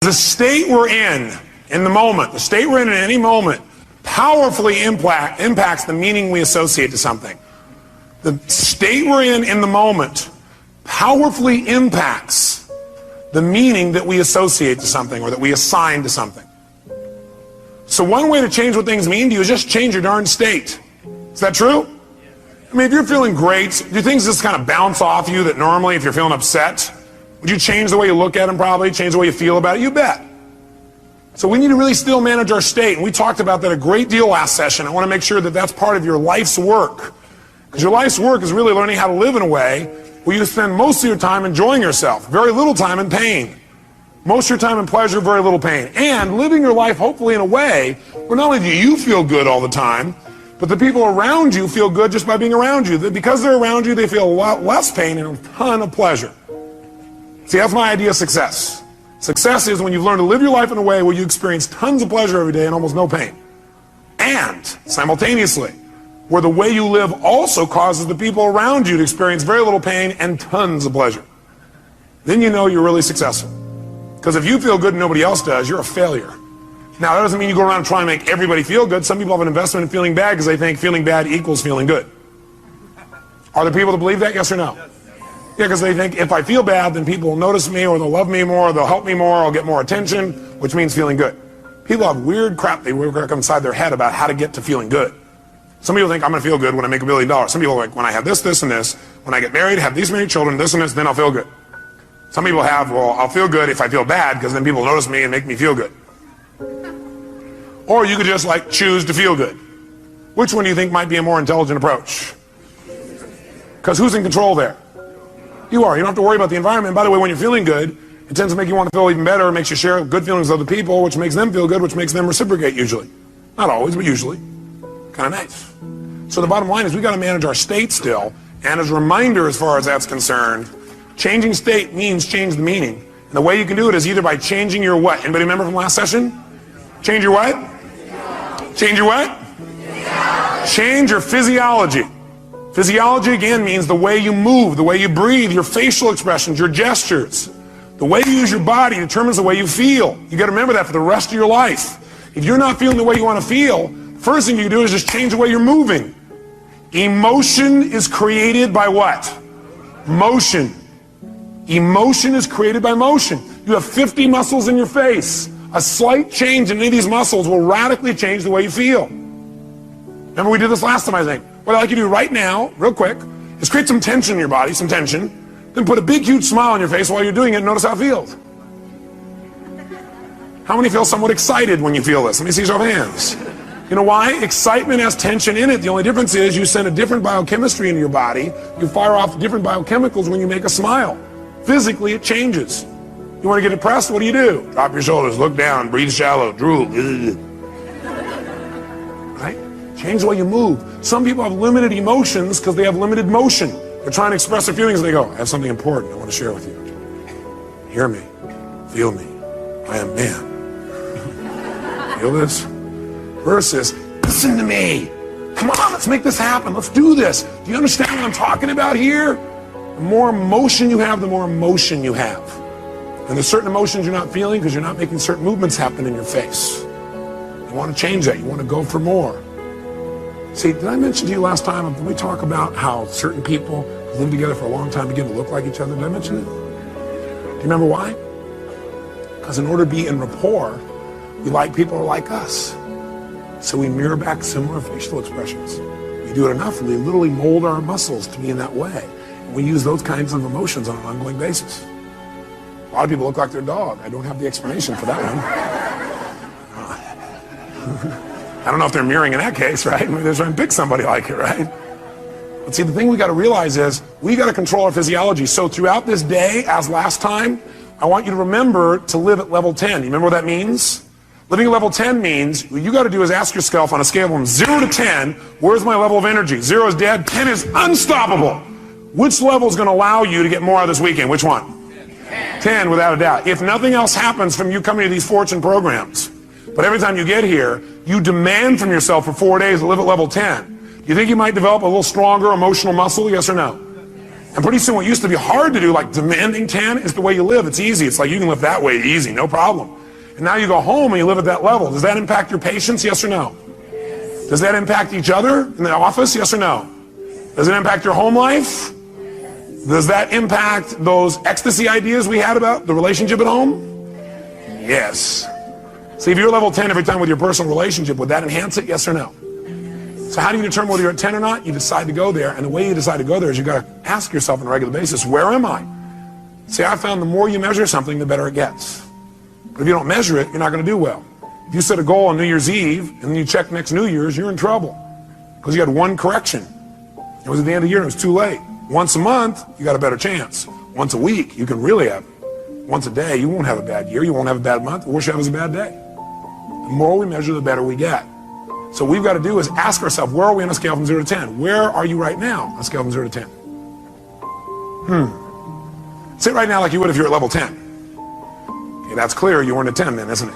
The state we're in the moment, the state we're in any moment, powerfully impacts the meaning we associate to something. The state we're in the moment powerfully impacts the meaning that we associate to something or that we assign to something. So one way to change what things mean to you is just change your darn state. Is that true? I mean, if you're feeling great, do things just kind of bounce off you that normally if you're feeling upset? Would you change the way you look at them probably, change the way you feel about it? You bet. So we need to really still manage our state, and we talked about that a great deal last session. I want to make sure that that's part of your life's work. Because your life's work is really learning how to live in a way where you spend most of your time enjoying yourself, very little time in pain. Most of your time in pleasure, very little pain. And living your life hopefully in a way where not only do you feel good all the time, but the people around you feel good just by being around you. That because they're around you, they feel a lot less pain and a ton of pleasure. See, that's my idea of success. Success is when you've learned to live your life in a way where you experience tons of pleasure every day and almost no pain. And simultaneously, where the way you live also causes the people around you to experience very little pain and tons of pleasure. Then you know you're really successful. Because if you feel good and nobody else does, you're a failure. Now, that doesn't mean you go around trying to make everybody feel good. Some people have an investment in feeling bad because they think feeling bad equals feeling good. Are there people that believe that, yes or no? Yeah, because they think if I feel bad, then people will notice me, or they'll love me more, or they'll help me more, or I'll get more attention, which means feeling good. People have weird crap they work inside their head about how to get to feeling good. Some people think I'm going to feel good when I make $1 billion. Some people are like, when I have this, this, and this, when I get married, have these many children, this and this, then I'll feel good. Some people have, well, I'll feel good if I feel bad, because then people notice me and make me feel good. Or you could just like choose to feel good. Which one do you think might be a more intelligent approach? Because who's in control there? You are. You don't have to worry about the environment. By the way, when you're feeling good, it tends to make you want to feel even better. It makes you share good feelings with other people, which makes them feel good, which makes them reciprocate usually. Not always, but usually. Kind of nice. So the bottom line is we got to manage our state still. And as a reminder, as far as that's concerned, changing state means change the meaning. And the way you can do it is either by changing your what? Anybody remember from last session? Change your what? Change your what? Change your physiology. Physiology, again, means the way you move, the way you breathe, your facial expressions, your gestures. The way you use your body determines the way you feel. You got to remember that for the rest of your life. If you're not feeling the way you want to feel, first thing you do is just change the way you're moving. Emotion is created by what? Motion. Emotion is created by motion. You have 50 muscles in your face. A slight change in any of these muscles will radically change the way you feel. Remember we did this last time, I think. What I'd like you to do right now, real quick, is create some tension in your body, some tension, then put a big, huge smile on your face while you're doing it and notice how it feels. How many feel somewhat excited when you feel this? Let me see your hands. You know why? Excitement has tension in it. The only difference is you send a different biochemistry into your body. You fire off different biochemicals when you make a smile. Physically, it changes. You want to get depressed? What do? Drop your shoulders, look down, breathe shallow, drool. Right? Change the way you move. Some people have limited emotions because they have limited motion. They're trying to express their feelings and they go, I have something important I want to share with you. Hear me. Feel me. I am man. Feel this? Versus, listen to me. Come on, let's make this happen. Let's do this. Do you understand what I'm talking about here? The more emotion you have, the more emotion you have. And there's certain emotions you're not feeling because you're not making certain movements happen in your face. You want to change that. You want to go for more. See, did I mention to you last time, did we talk about how certain people who live together for a long time begin to look like each other? Did I mention it? Do you remember why? Because in order to be in rapport, we like people who are like us. So we mirror back similar facial expressions. We do it enough and we literally mold our muscles to be in that way. And we use those kinds of emotions on an ongoing basis. A lot of people look like their dog. I don't have the explanation for that one. I don't know if they're mirroring in that case, right? Maybe they're trying to pick somebody like it, right? But see, the thing we got to realize is we got to control our physiology. So throughout this day, as last time, I want you to remember to live at level 10. You remember what that means? Living at level 10 means what you got to do is ask yourself on a scale from 0 to 10, where's my level of energy? 0 is dead, 10 is unstoppable. Which level is going to allow you to get more out of this weekend? Which one? 10, without a doubt. If nothing else happens from you coming to these fortune programs, but every time you get here, you demand from yourself for 4 days to live at level 10. Do you think you might develop a little stronger emotional muscle, yes or no? And pretty soon what used to be hard to do, like demanding 10, is the way you live. It's easy. It's like you can live that way easy, no problem. And now you go home and you live at that level. Does that impact your patients? Yes or no? Does that impact each other in the office? Yes or no? Does it impact your home life? Does that impact those ecstasy ideas we had about the relationship at home? Yes. See, if you're level 10 every time with your personal relationship, would that enhance it? Yes or no? So how do you determine whether you're at 10 or not? You decide to go there, and the way you decide to go there is you got to ask yourself on a regular basis, where am I? See, I found the more you measure something, the better it gets. But if you don't measure it, you're not going to do well. If you set a goal on New Year's Eve, and then you check next New Year's, you're in trouble. Because you had one correction. It was at the end of the year, and it was too late. Once a month, you got a better chance. Once a week, you can really have. Once a day, you won't have a bad year, you won't have a bad month. The worst you have is a bad day. The more we measure, the better we get. So what we've got to do is ask ourselves, where are we on a scale from 0 to 10? Where are you right now on a scale from 0 to 10? Sit right now like you would if you were at level 10. Okay, that's clear, you weren't at 10 then, isn't it?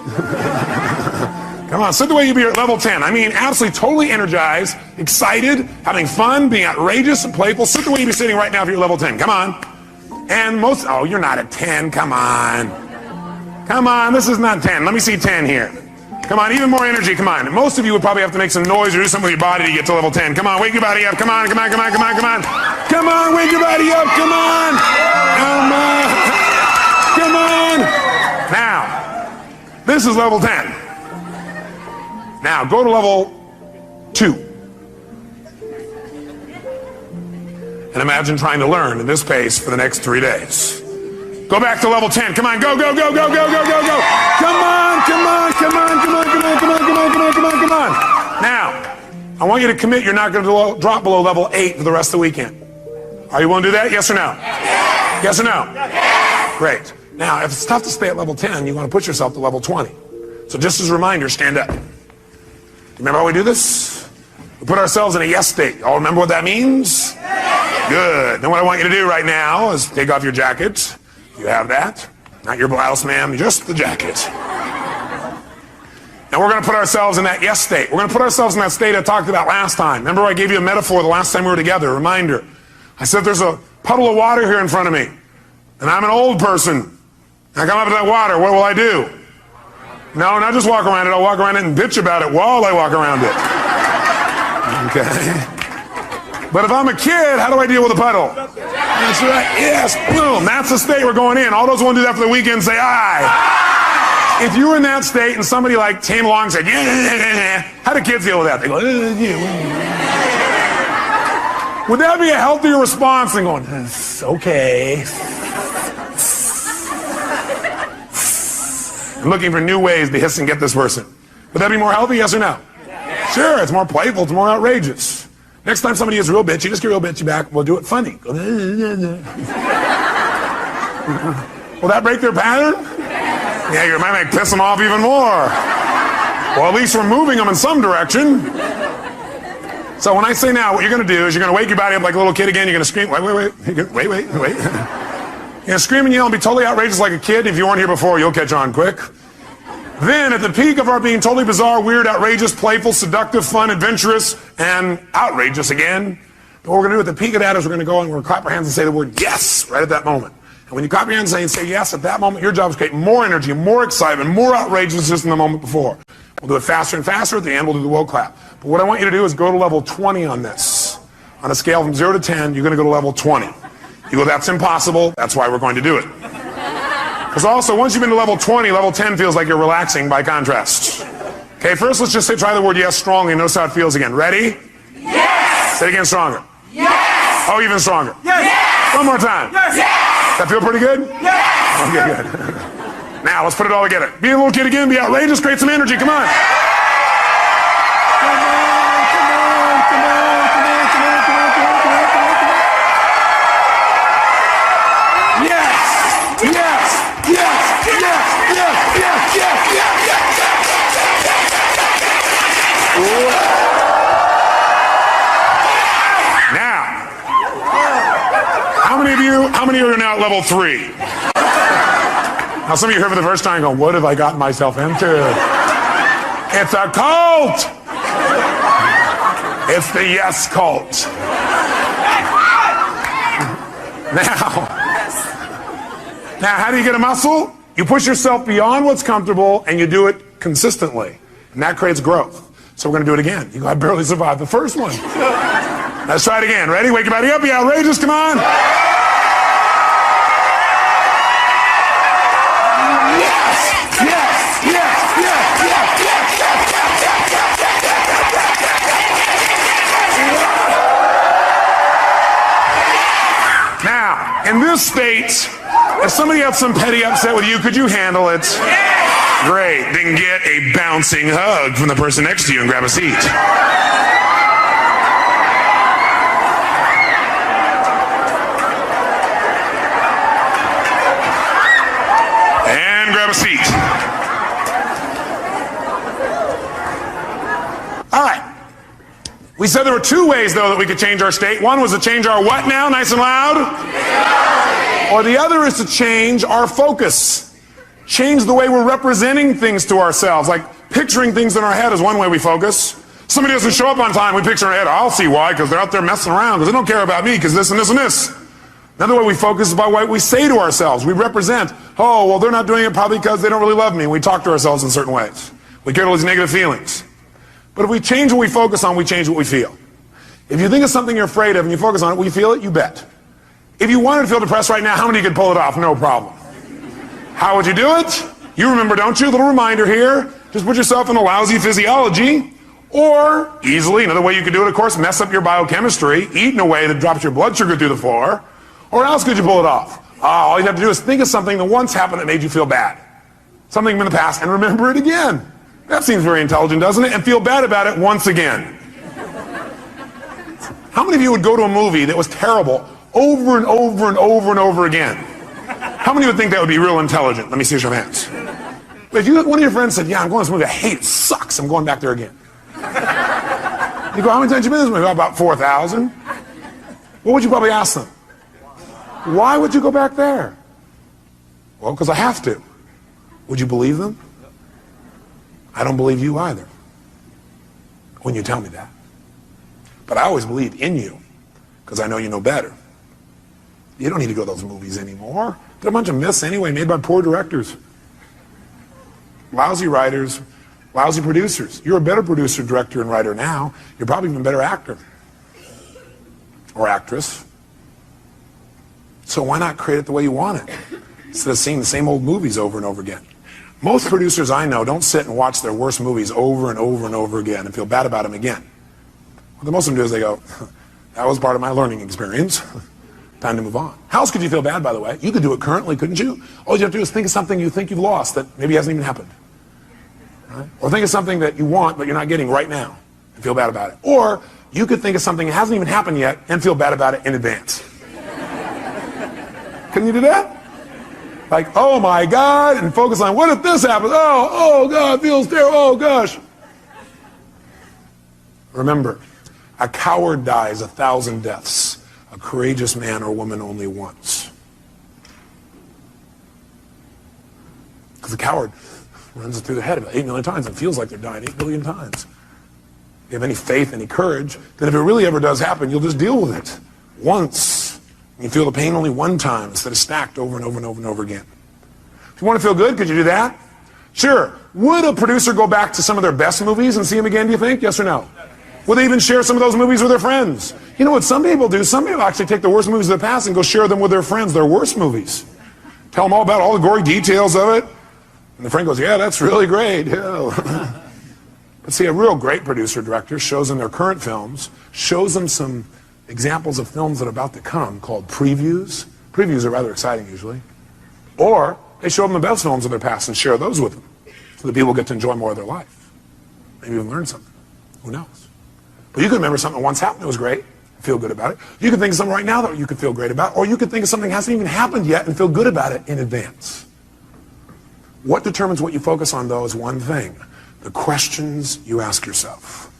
Come on, sit the way you'd be at level 10. I mean, absolutely, totally energized, excited, having fun, being outrageous and playful. Sit the way you'd be sitting right now if you're at level 10. Come on. And most, oh, you're not at 10. Come on. Come on, this is not 10. Let me see 10 here. Come on, even more energy, come on. Most of you would probably have to make some noise or do something with your body to get to level 10. Come on, wake your body up. Come on, come on, come on, come on, come on. Come on, wake your body up. Come on. Come on. Come on. Now, this is level 10. Now, go to level 2. And imagine trying to learn at this pace for the next 3 days. Go back to level 10. Come on, go, go, go, go, go, go, go, go. Come on, come on, come on, come on, come on, come on, come on, come on, come on, come on. Now, I want you to commit you're not going to drop below level 8 for the rest of the weekend. Are you willing to do that? Yes or no? Yes or no? Great. Now, if it's tough to stay at level 10, you want to push yourself to level 20. So just as a reminder, stand up. Remember how we do this? We put ourselves in a yes state. Y'all remember what that means? Good. Then what I want you to do right now is take off your jacket. You have that. Not your blouse, ma'am, just the jacket. And we're going to put ourselves in that yes state. We're going to put ourselves in that state I talked about last time. Remember I gave you a metaphor the last time we were together, a reminder. I said there's a puddle of water here in front of me. And I'm an old person. I come up to that water, what will I do? No, not just walk around it. I'll walk around it and bitch about it while I walk around it. Okay. But if I'm a kid, how do I deal with a puddle? That's right. Yes. Boom. That's the state we're going in. All those who want to do that for the weekend say, aye. If you were in that state and somebody like came along and said, yeah, how do kids deal with that? They go, yeah. Would that be a healthier response than going, okay. I'm looking for new ways to hiss and get this person. Would that be more healthy, yes or no? Sure, it's more playful, it's more outrageous. Next time somebody gets real bitchy, just get real bitchy back. We'll do it funny. Will that break their pattern? Yeah, you might piss them off even more. Well, at least we're moving them in some direction. So when I say now, what you're going to do is you're going to wake your body up like a little kid again. You're going to scream, wait. You're going to scream and yell and be totally outrageous like a kid. If you weren't here before, you'll catch on quick. Then, at the peak of our being totally bizarre, weird, outrageous, playful, seductive, fun, adventurous, and outrageous again, what we're going to do at the peak of that is we're going to go and we're going to clap our hands and say the word yes right at that moment. And when you clap your hands and say yes at that moment, your job is to create more energy, more excitement, more outrageousness than the moment before. We'll do it faster and faster. At the end, we'll do the world clap. But what I want you to do is go to level 20 on this. On a scale from 0 to 10, you're going to go to level 20. You go, that's impossible. That's why we're going to do it. Because also, once you've been to level 20, level 10 feels like you're relaxing by contrast. Okay, first let's just try the word yes strongly and notice how it feels again. Ready? Yes! Say it again stronger. Yes! Oh, even stronger. Yes! One more time. Yes! Does that feel pretty good? Yes! Okay, good. Now, let's put it all together. Be a little kid again, be outrageous, create some energy, come on. How many of you are now at level 3? Now some of you here for the first time going, what have I gotten myself into? It's a cult! It's the yes cult. Now, how do you get a muscle? You push yourself beyond what's comfortable and you do it consistently. And that creates growth. So we're going to do it again. You go, I barely survived the first one. Let's try it again. Ready? Wake your body up. Be outrageous. Come on. Now, in this state, if somebody had some petty upset with you, could you handle it? Great. Then get a bouncing hug from the person next to you and grab a seat. And grab a seat. All right. We said there were two ways, though, that we could change our state. One was to change our what now? Nice and loud. Or the other is to change our focus. Change the way we're representing things to ourselves. Like picturing things in our head is one way we focus. Somebody doesn't show up on time, we picture in our head, I'll see why, because they're out there messing around, because they don't care about me, because this and this and this. Another way we focus is by what we say to ourselves. We represent, oh, well, they're not doing it probably because they don't really love me. And we talk to ourselves in certain ways. We get all these negative feelings. But if we change what we focus on, we change what we feel. If you think of something you're afraid of and you focus on it, will you feel it? You bet. If you wanted to feel depressed right now, how many could pull it off? No problem. How would you do it? You remember, don't you? A little reminder here. Just put yourself in a lousy physiology. Or, easily, another way you could do it, of course, mess up your biochemistry, eat in a way that drops your blood sugar through the floor. Or how else could you pull it off? All you have to do is think of something that once happened that made you feel bad. Something in the past, and remember it again. That seems very intelligent, doesn't it? And feel bad about it once again. How many of you would go to a movie that was terrible over and over and over and over again? How many would think that would be real intelligent? Let me see your hands. But if one of your friends said, yeah, I'm going to this movie, I hate it, it sucks, I'm going back there again. You go, how many times have you been to this movie? About 4,000. What would you probably ask them? Why would you go back there? Well, because I have to. Would you believe them? I don't believe you either when you tell me that. But I always believe in you because I know you know better. You don't need to go to those movies anymore. They're a bunch of myths anyway, made by poor directors. Lousy writers, lousy producers. You're a better producer, director, and writer now. You're probably even a better actor or actress. So why not create it the way you want it instead of seeing the same old movies over and over again? Most producers I know don't sit and watch their worst movies over and over and over again and feel bad about them again. What most of them do is they go, that was part of my learning experience. Time to move on. How else could you feel bad, by the way? You could do it currently, couldn't you? All you have to do is think of something you think you've lost that maybe hasn't even happened. Right? Or think of something that you want but you're not getting right now and feel bad about it. Or you could think of something that hasn't even happened yet and feel bad about it in advance. Can you do that? Like, oh my God, and focus on what if this happens? Oh God, feels terrible, oh gosh. Remember, a coward dies 1,000 deaths. A courageous man or woman only once. Because the coward runs it through their head about 8 million times and feels like they're dying 8 billion times. If you have any faith, any courage, then if it really ever does happen, you'll just deal with it once. You feel the pain only one time instead of stacked over and over and over and over again. If you want to feel good, could you do that? Sure. Would a producer go back to some of their best movies and see them again, do you think? Yes or no? Would they even share some of those movies with their friends? You know what some people do? Some people actually take the worst movies of the past and go share them with their friends, their worst movies. Tell them all about all the gory details of it. And the friend goes, yeah, that's really great. Yeah. But see, a real great producer director shows them their current films, shows them some examples of films that are about to come called previews. Previews are rather exciting usually. Or they show them the best films of their past and share those with them so that people get to enjoy more of their life. Maybe even learn something. Who knows? But you can remember something that once happened that was great, feel good about it. You can think of something right now that you could feel great about, or you could think of something that hasn't even happened yet and feel good about it in advance. What determines what you focus on, though, is one thing: the questions you ask yourself.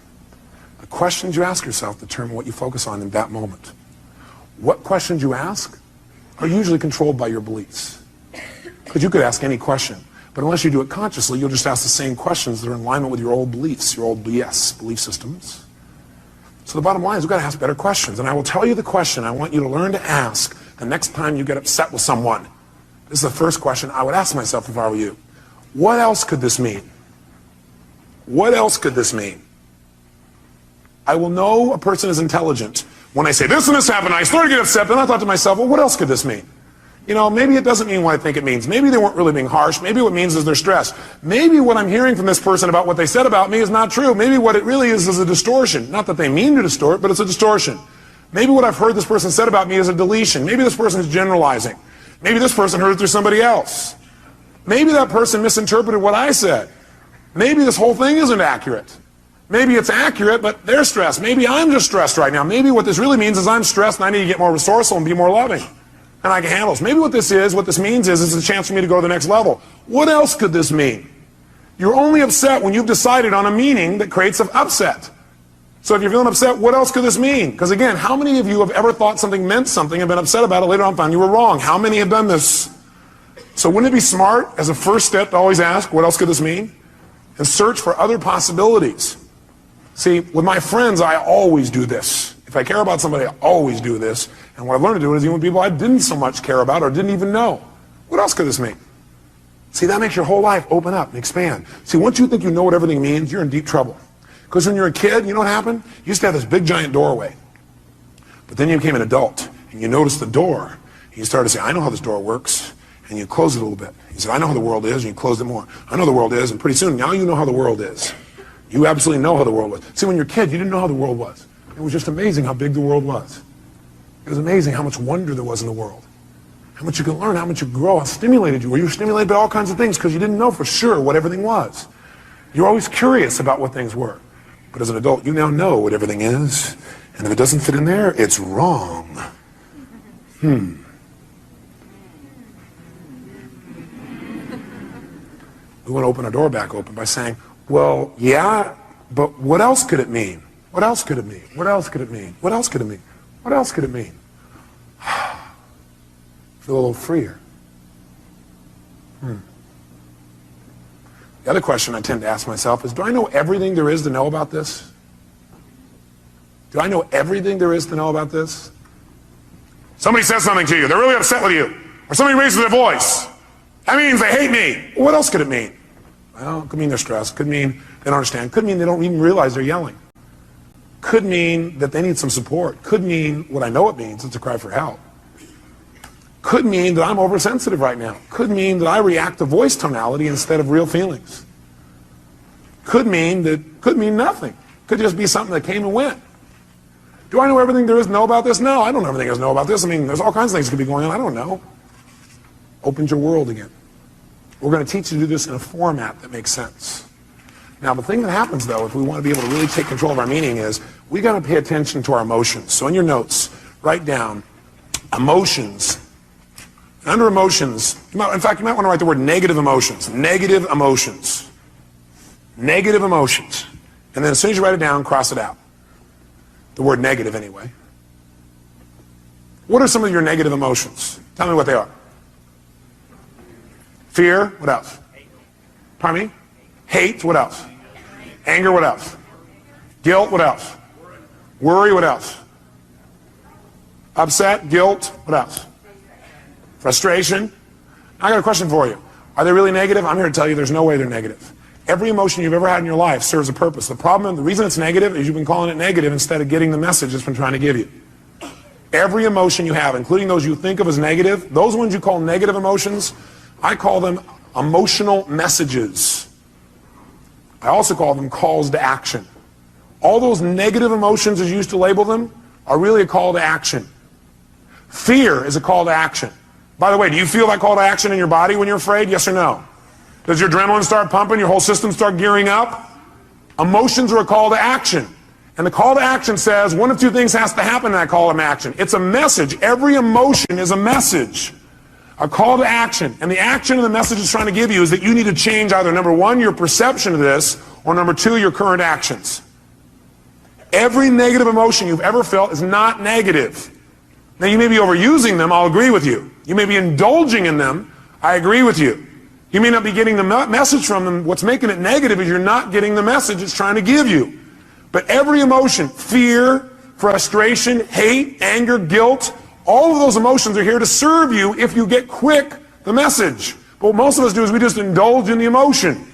The questions you ask yourself determine what you focus on in that moment. What questions you ask are usually controlled by your beliefs. Because you could ask any question, but unless you do it consciously, you'll just ask the same questions that are in alignment with your old beliefs, your old BS, belief systems. So the bottom line is we've got to ask better questions. And I will tell you the question I want you to learn to ask the next time you get upset with someone. This is the first question I would ask myself if I were you. What else could this mean? What else could this mean? I will know a person is intelligent when I say this and this happened. I started to get upset, and I thought to myself, well, what else could this mean? You know, maybe it doesn't mean what I think it means. Maybe they weren't really being harsh. Maybe what it means is they're stressed. Maybe what I'm hearing from this person about what they said about me is not true. Maybe what it really is a distortion. Not that they mean to distort, but it's a distortion. Maybe what I've heard this person said about me is a deletion. Maybe this person is generalizing. Maybe this person heard it through somebody else. Maybe that person misinterpreted what I said. Maybe this whole thing isn't accurate. Maybe it's accurate, but they're stressed. Maybe I'm just stressed right now. Maybe what this really means is I'm stressed and I need to get more resourceful and be more loving. And I can handle this. Maybe what this means is it's a chance for me to go to the next level. What else could this mean? You're only upset when you've decided on a meaning that creates an upset. So if you're feeling upset, what else could this mean? Because again, how many of you have ever thought something meant something and been upset about it later on and found you were wrong? How many have done this? So wouldn't it be smart as a first step to always ask, what else could this mean? And search for other possibilities. See, with my friends, I always do this. If I care about somebody, I always do this. And what I've learned to do is even with people I didn't so much care about or didn't even know. What else could this mean? See, that makes your whole life open up and expand. See, once you think you know what everything means, you're in deep trouble. Because when you're a kid, you know what happened? You used to have this big giant doorway. But then you became an adult, and you noticed the door. And you started to say, I know how this door works. And you close it a little bit. You said, I know how the world is, and you closed it more. I know the world is, and pretty soon, now you know how the world is. You absolutely know how the world was. See, when you're a kid, you didn't know how the world was. It was just amazing how big the world was. It was amazing how much wonder there was in the world. How much you could learn, how much you could grow, how stimulated you were. You were stimulated by all kinds of things because you didn't know for sure what everything was. You're always curious about what things were. But as an adult, you now know what everything is. And if it doesn't fit in there, it's wrong. We want to open our door back open by saying, well, yeah, but what else could it mean? What else could it mean? What else could it mean? What else could it mean? What else could it mean? Feel a little freer. The other question I tend to ask myself is, do I know everything there is to know about this? Do I know everything there is to know about this? Somebody says something to you, they're really upset with you, or somebody raises their voice. That means they hate me. What else could it mean? Well, it could mean they're stressed. Could mean they don't understand. Could mean they don't even realize they're yelling. Could mean that they need some support. Could mean what I know it means, it's a cry for help. Could mean that I'm oversensitive right now. Could mean that I react to voice tonality instead of real feelings. Could mean nothing. Could just be something that came and went. Do I know everything there is to know about this? No, I don't know everything there is to know about this. I mean, there's all kinds of things that could be going on. I don't know. Opens your world again. We're going to teach you to do this in a format that makes sense. Now, the thing that happens, though, if we want to be able to really take control of our meaning is we got to pay attention to our emotions. So in your notes, write down emotions. And under emotions, in fact, you might want to write the word negative emotions. Negative emotions. Negative emotions. And then as soon as you write it down, cross it out. The word negative, anyway. What are some of your negative emotions? Tell me what they are. Fear, what else? Pardon me? Hate, what else? Anger, what else? Guilt, what else? Worry, what else? Upset, guilt, what else? Frustration. I got a question for you. Are they really negative? I'm here to tell you there's no way they're negative. Every emotion you've ever had in your life serves a purpose. The problem, the reason it's negative is you've been calling it negative instead of getting the message it's been trying to give you. Every emotion you have, including those you think of as negative, those ones you call negative emotions, I call them emotional messages. I also call them calls to action. All those negative emotions as you used to label them are really a call to action. Fear is a call to action. By the way, do you feel that call to action in your body when you're afraid? Yes or no? Does your adrenaline start pumping? Your whole system start gearing up? Emotions are a call to action. And the call to action says one of two things has to happen in that call to action. It's a message. Every emotion is a message. A call to action. And the action and the message it's trying to give you is that you need to change either, number one, your perception of this, or number two, your current actions. Every negative emotion you've ever felt is not negative. Now, you may be overusing them, I'll agree with you. You may be indulging in them, I agree with you. You may not be getting the message from them. What's making it negative is you're not getting the message it's trying to give you. But every emotion, fear, frustration, hate, anger, guilt, all of those emotions are here to serve you if you get quick the message. But what most of us do is we just indulge in the emotion.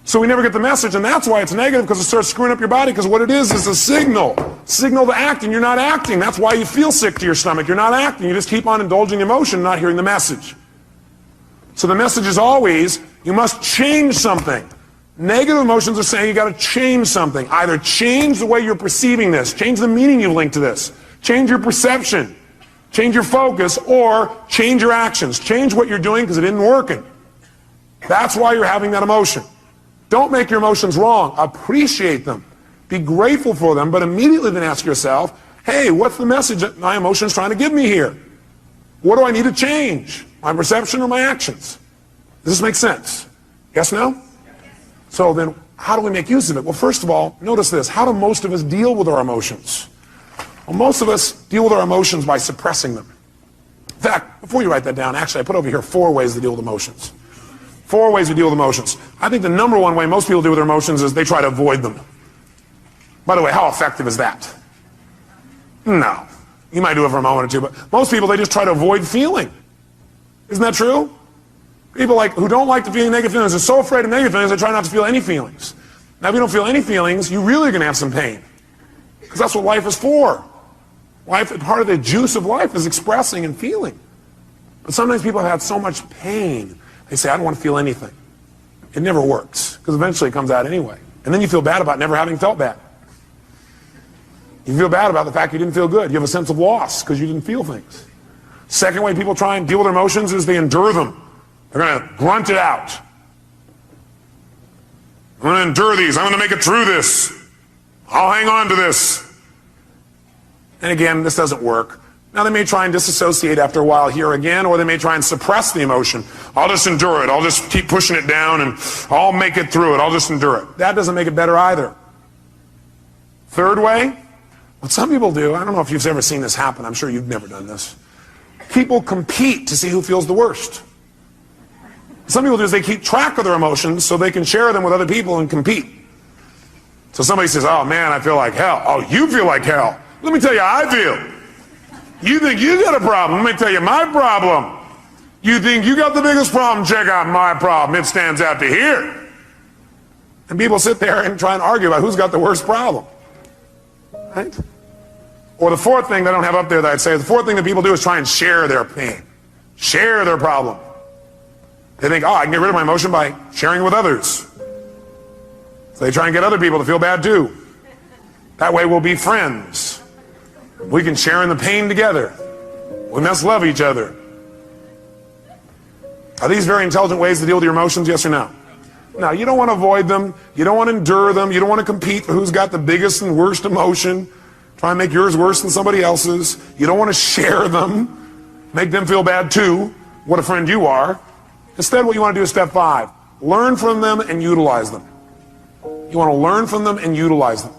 So we never get the message, and that's why it's negative, because it starts screwing up your body, because what it is a signal to act, and you're not acting. That's why you feel sick to your stomach. You're not acting. You just keep on indulging the emotion, not hearing the message. So the message is always, you must change something. Negative emotions are saying you got to change something. Either change the way you're perceiving this, change the meaning you link to this, change your perception, change your focus, or change your actions. Change what you're doing because it isn't working. That's why you're having that emotion. Don't make your emotions wrong. Appreciate them. Be grateful for them, but immediately then ask yourself, hey, what's the message that my emotion's trying to give me here? What do I need to change? My perception or my actions? Does this make sense? Yes, no? So then, how do we make use of it? Well, first of all, notice this. How do most of us deal with our emotions? Well, most of us deal with our emotions by suppressing them. In fact, before you write that down, actually, I put over here 4 ways to deal with emotions. 4 ways to deal with emotions. I think the number 1 way most people deal with their emotions is they try to avoid them. By the way, how effective is that? No. You might do it for a moment or two, but most people, they just try to avoid feeling. Isn't that true? People who don't like to feel negative feelings are so afraid of negative feelings they try not to feel any feelings. Now, if you don't feel any feelings, you really are going to have some pain. Because that's what life is for. Life, part of the juice of life is expressing and feeling. But sometimes people have had so much pain, they say, I don't want to feel anything. It never works, because eventually it comes out anyway. And then you feel bad about never having felt bad. You feel bad about the fact you didn't feel good. You have a sense of loss because you didn't feel things. Second way people try and deal with their emotions is they endure them. They're going to grunt it out. I'm going to endure these. I'm going to make it through this. I'll hang on to this. And again, this doesn't work. Now, they may try and disassociate after a while here again, or they may try and suppress the emotion. I'll just endure it. I'll just keep pushing it down, and I'll make it through it. I'll just endure it. That doesn't make it better either. Third way, what some people do, I don't know if you've ever seen this happen. I'm sure you've never done this. People compete to see who feels the worst. Some people do is they keep track of their emotions so they can share them with other people and compete. So somebody says, oh man, I feel like hell. Oh, you feel like hell. Let me tell you how I feel. You think you got a problem. Let me tell you my problem. You think you got the biggest problem. Check out my problem. It stands out to here. And people sit there and try and argue about who's got the worst problem. Right? Or the fourth thing that I don't have up there that I'd say, the fourth thing that people do is try and share their pain. Share their problem. They think, oh, I can get rid of my emotion by sharing it with others. So they try and get other people to feel bad too. That way we'll be friends. We can share in the pain together. We must love each other. Are these very intelligent ways to deal with your emotions, yes or no? No, you don't want to avoid them. You don't want to endure them. You don't want to compete for who's got the biggest and worst emotion. Try and make yours worse than somebody else's. You don't want to share them. Make them feel bad too. What a friend you are. Instead, what you want to do is step 5. Learn from them and utilize them. You want to learn from them and utilize them.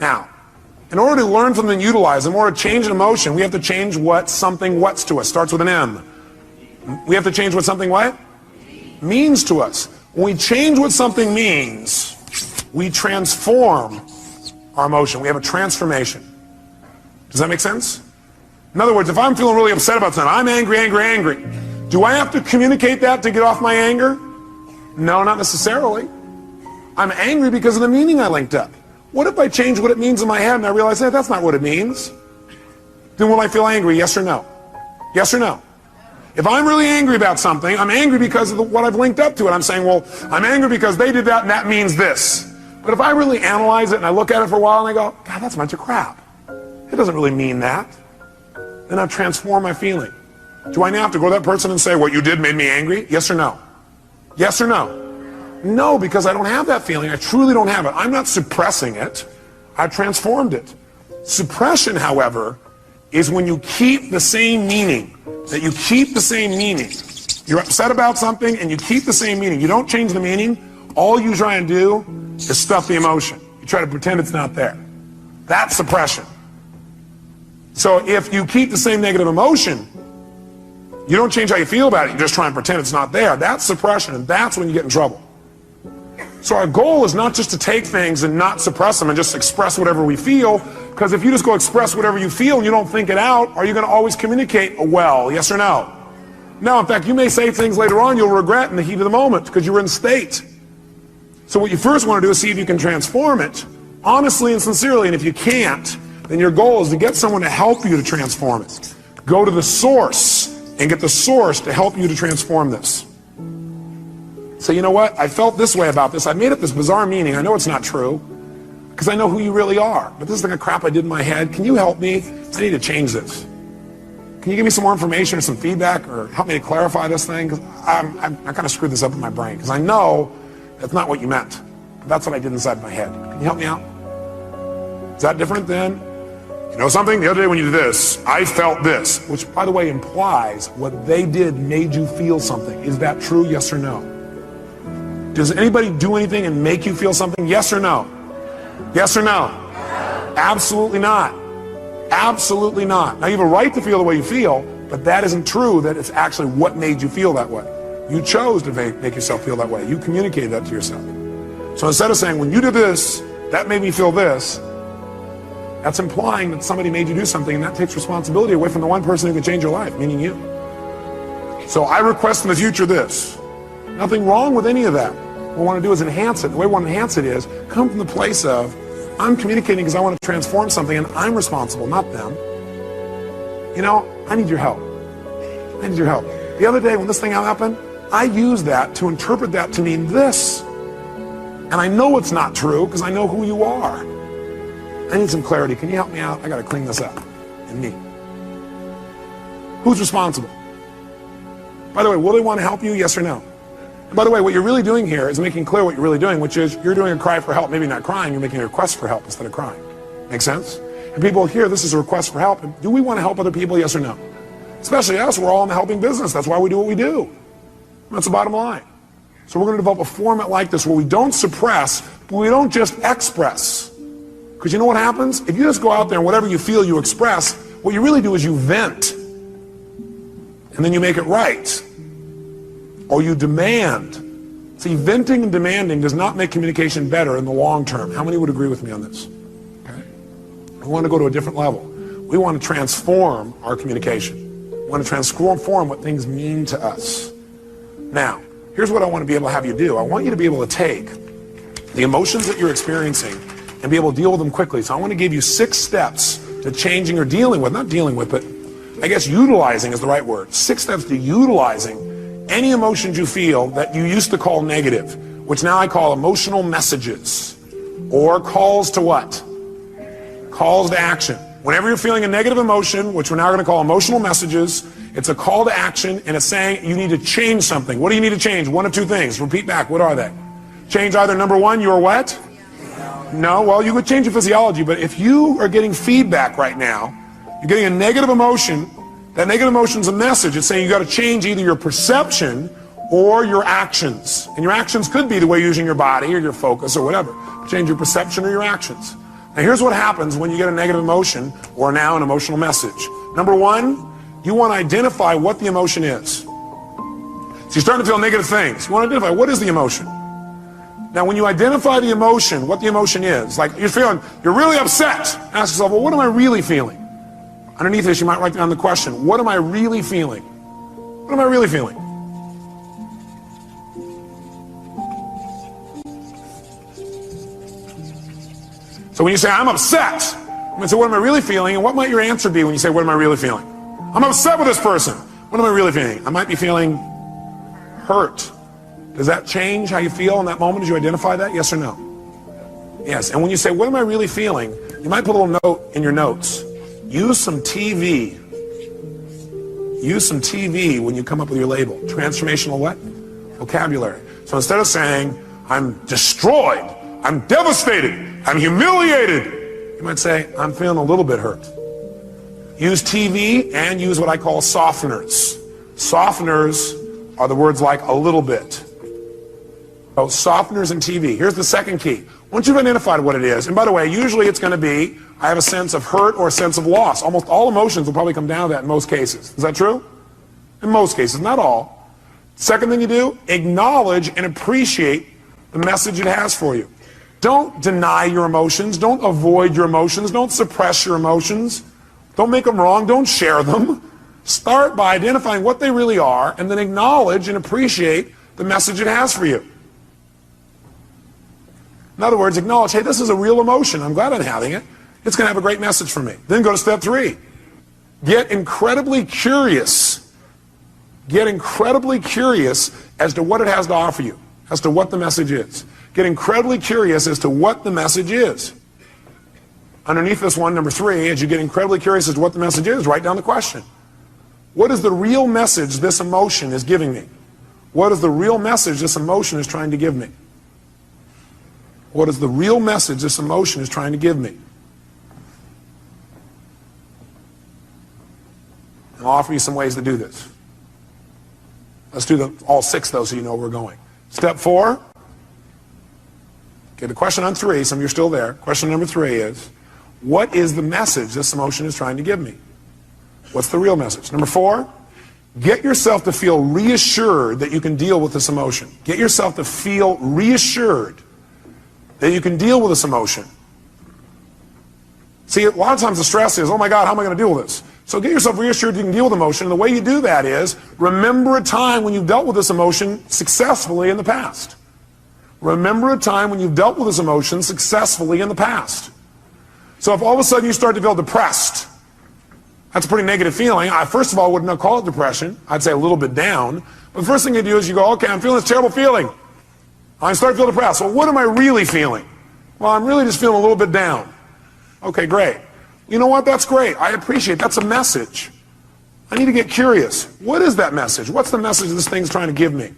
Now, in order to learn from them and utilize them, in order to change an emotion, we have to change what something what's to us. Starts with an M. We have to change what something what? Means to us. When we change what something means, we transform our emotion. We have a transformation. Does that make sense? In other words, if I'm feeling really upset about something, I'm angry, angry, angry. Do I have to communicate that to get off my anger? No, not necessarily. I'm angry because of the meaning I linked up. What if I change what it means in my head and I realize, hey, that's not what it means? Then will I feel angry, yes or no? Yes or no? If I'm really angry about something, I'm angry because of what I've linked up to it. I'm saying, well, I'm angry because they did that and that means this. But if I really analyze it and I look at it for a while and I go, God, that's a bunch of crap. It doesn't really mean that. Then I've transformed my feeling. Do I now have to go to that person and say, what you did made me angry? Yes or no? Yes or no? No, because I don't have that feeling. I truly don't have it. I'm not suppressing it. I've transformed it. Suppression, however, is when you keep the same meaning. That you keep the same meaning. You're upset about something and you keep the same meaning. You don't change the meaning. All you try and do is stuff the emotion. You try to pretend it's not there. That's suppression. So if you keep the same negative emotion, you don't change how you feel about it. You just try and pretend it's not there. That's suppression, and that's when you get in trouble. So our goal is not just to take things and not suppress them and just express whatever we feel, because if you just go express whatever you feel and you don't think it out, are you going to always communicate well, yes or no? No, in fact, you may say things later on you'll regret in the heat of the moment because you were in state. So what you first want to do is see if you can transform it, honestly and sincerely, and if you can't, then your goal is to get someone to help you to transform it. Go to the source and get the source to help you to transform this. So you know what? I felt this way about this. I made up this bizarre meaning. I know it's not true because I know who you really are. But this is like a crap I did in my head. Can you help me? I need to change this. Can you give me some more information or some feedback or help me to clarify this thing? Because I kind of screwed this up in my brain because I know that's not what you meant. But that's what I did inside my head. Can you help me out? Is that different than, you know something? The other day when you did this, I felt this, which by the way implies what they did made you feel something. Is that true? Yes or no? Does anybody do anything and make you feel something? Yes or no? Yes or no? Absolutely not. Absolutely not. Now you have a right to feel the way you feel, but that isn't true that it's actually what made you feel that way. You chose to make yourself feel that way. You communicated that to yourself. So instead of saying, when you did this, that made me feel this, that's implying that somebody made you do something, and that takes responsibility away from the one person who can change your life, meaning you. So I request in the future this. Nothing wrong with any of that. What we want to do is enhance it. The way we want to enhance it is come from the place of, I'm communicating because I want to transform something and I'm responsible, not them. You know, I need your help. I need your help. The other day when this thing happened, I used that to interpret that to mean this. And I know it's not true because I know who you are. I need some clarity. Can you help me out? I got to clean this up. And me. Who's responsible? By the way, will they want to help you? Yes or no? And by the way, what you're really doing here is making clear what you're really doing, which is you're doing a cry for help. Maybe not crying, you're making a request for help instead of crying. Make sense? And people hear this is a request for help. Do we want to help other people? Yes or no? Especially us, we're all in the helping business. That's why we do what we do. That's the bottom line. So we're going to develop a format like this where we don't suppress, but we don't just express. Because you know what happens? If you just go out there and whatever you feel you express, what you really do is you vent. And then you make it right. Or you demand. See, venting and demanding does not make communication better in the long term. How many would agree with me on this? Okay. We want to go to a different level. We want to transform our communication. We want to transform what things mean to us. Now, here's what I want to be able to have you do. I want you to be able to take the emotions that you're experiencing and be able to deal with them quickly. So I want to give you 6 steps to changing or dealing with, not dealing with, but I guess utilizing is the right word. 6 steps to utilizing any emotions you feel that you used to call negative, which now I call emotional messages, or calls to what? Calls to action. Whenever you're feeling a negative emotion, which we're now going to call emotional messages, it's a call to action, and it's saying you need to change something. What do you need to change? One of 2 things. Repeat back. What are they? Change either number 1, your what? No, well, you could change your physiology, but if you are getting feedback right now, you're getting a negative emotion, that negative emotion is a message. It's saying you got to change either your perception or your actions. And your actions could be the way you're using your body or your focus or whatever. Change your perception or your actions. Now here's what happens when you get a negative emotion or now an emotional message. Number 1, you want to identify what the emotion is. So you're starting to feel negative things. You want to identify what is the emotion. Now when you identify the emotion, what the emotion is, like you're really upset. Ask yourself, well, what am I really feeling? Underneath this, you might write down the question, what am I really feeling? What am I really feeling? So when you say, I'm upset, I'm going to say, what am I really feeling? And what might your answer be when you say, what am I really feeling? I'm upset with this person. What am I really feeling? I might be feeling hurt. Does that change how you feel in that moment as you identify that? Yes or no? Yes. And when you say, what am I really feeling? You might put a little note in your notes. Use some TV. Use some TV when you come up with your label. Transformational what? Vocabulary. So instead of saying, I'm destroyed, I'm devastated, I'm humiliated, you might say, I'm feeling a little bit hurt. Use TV and use what I call softeners. Softeners are the words like a little bit. So softeners and TV. Here's the second key. Once you've identified what it is, and by the way, usually it's going to be, I have a sense of hurt or a sense of loss. Almost all emotions will probably come down to that in most cases. Is that true? In most cases, not all. Second thing you do, acknowledge and appreciate the message it has for you. Don't deny your emotions. Don't avoid your emotions. Don't suppress your emotions. Don't make them wrong. Don't share them. Start by identifying what they really are and then acknowledge and appreciate the message it has for you. In other words, acknowledge, hey, this is a real emotion. I'm glad I'm having it. It's going to have a great message for me. Then go to step 3. Get incredibly curious. Get incredibly curious as to what it has to offer you, as to what the message is. Get incredibly curious as to what the message is. Underneath this one, number 3, as you get incredibly curious as to what the message is, write down the question. What is the real message this emotion is giving me? What is the real message this emotion is trying to give me? What is the real message this emotion is trying to give me? And I'll offer you some ways to do this. Let's do all 6 though so you know where we're going. Step 4. Okay, the question on 3, some of you are still there. Question number 3 is, what is the message this emotion is trying to give me? What's the real message? Number 4, get yourself to feel reassured that you can deal with this emotion. Get yourself to feel reassured that you can deal with this emotion. See, a lot of times the stress is, oh my God, how am I going to deal with this? So get yourself reassured you can deal with emotion. And the way you do that is, remember a time when you've dealt with this emotion successfully in the past. Remember a time when you've dealt with this emotion successfully in the past. So if all of a sudden you start to feel depressed, that's a pretty negative feeling. I, first of all, would not call it depression. I'd say a little bit down. But the first thing you do is you go, okay, I'm feeling this terrible feeling. I start to feel depressed. Well, what am I really feeling? Well, I'm really just feeling a little bit down. Okay, great. You know what? That's great. I appreciate it. That's a message. I need to get curious. What is that message? What's the message this thing's trying to give me?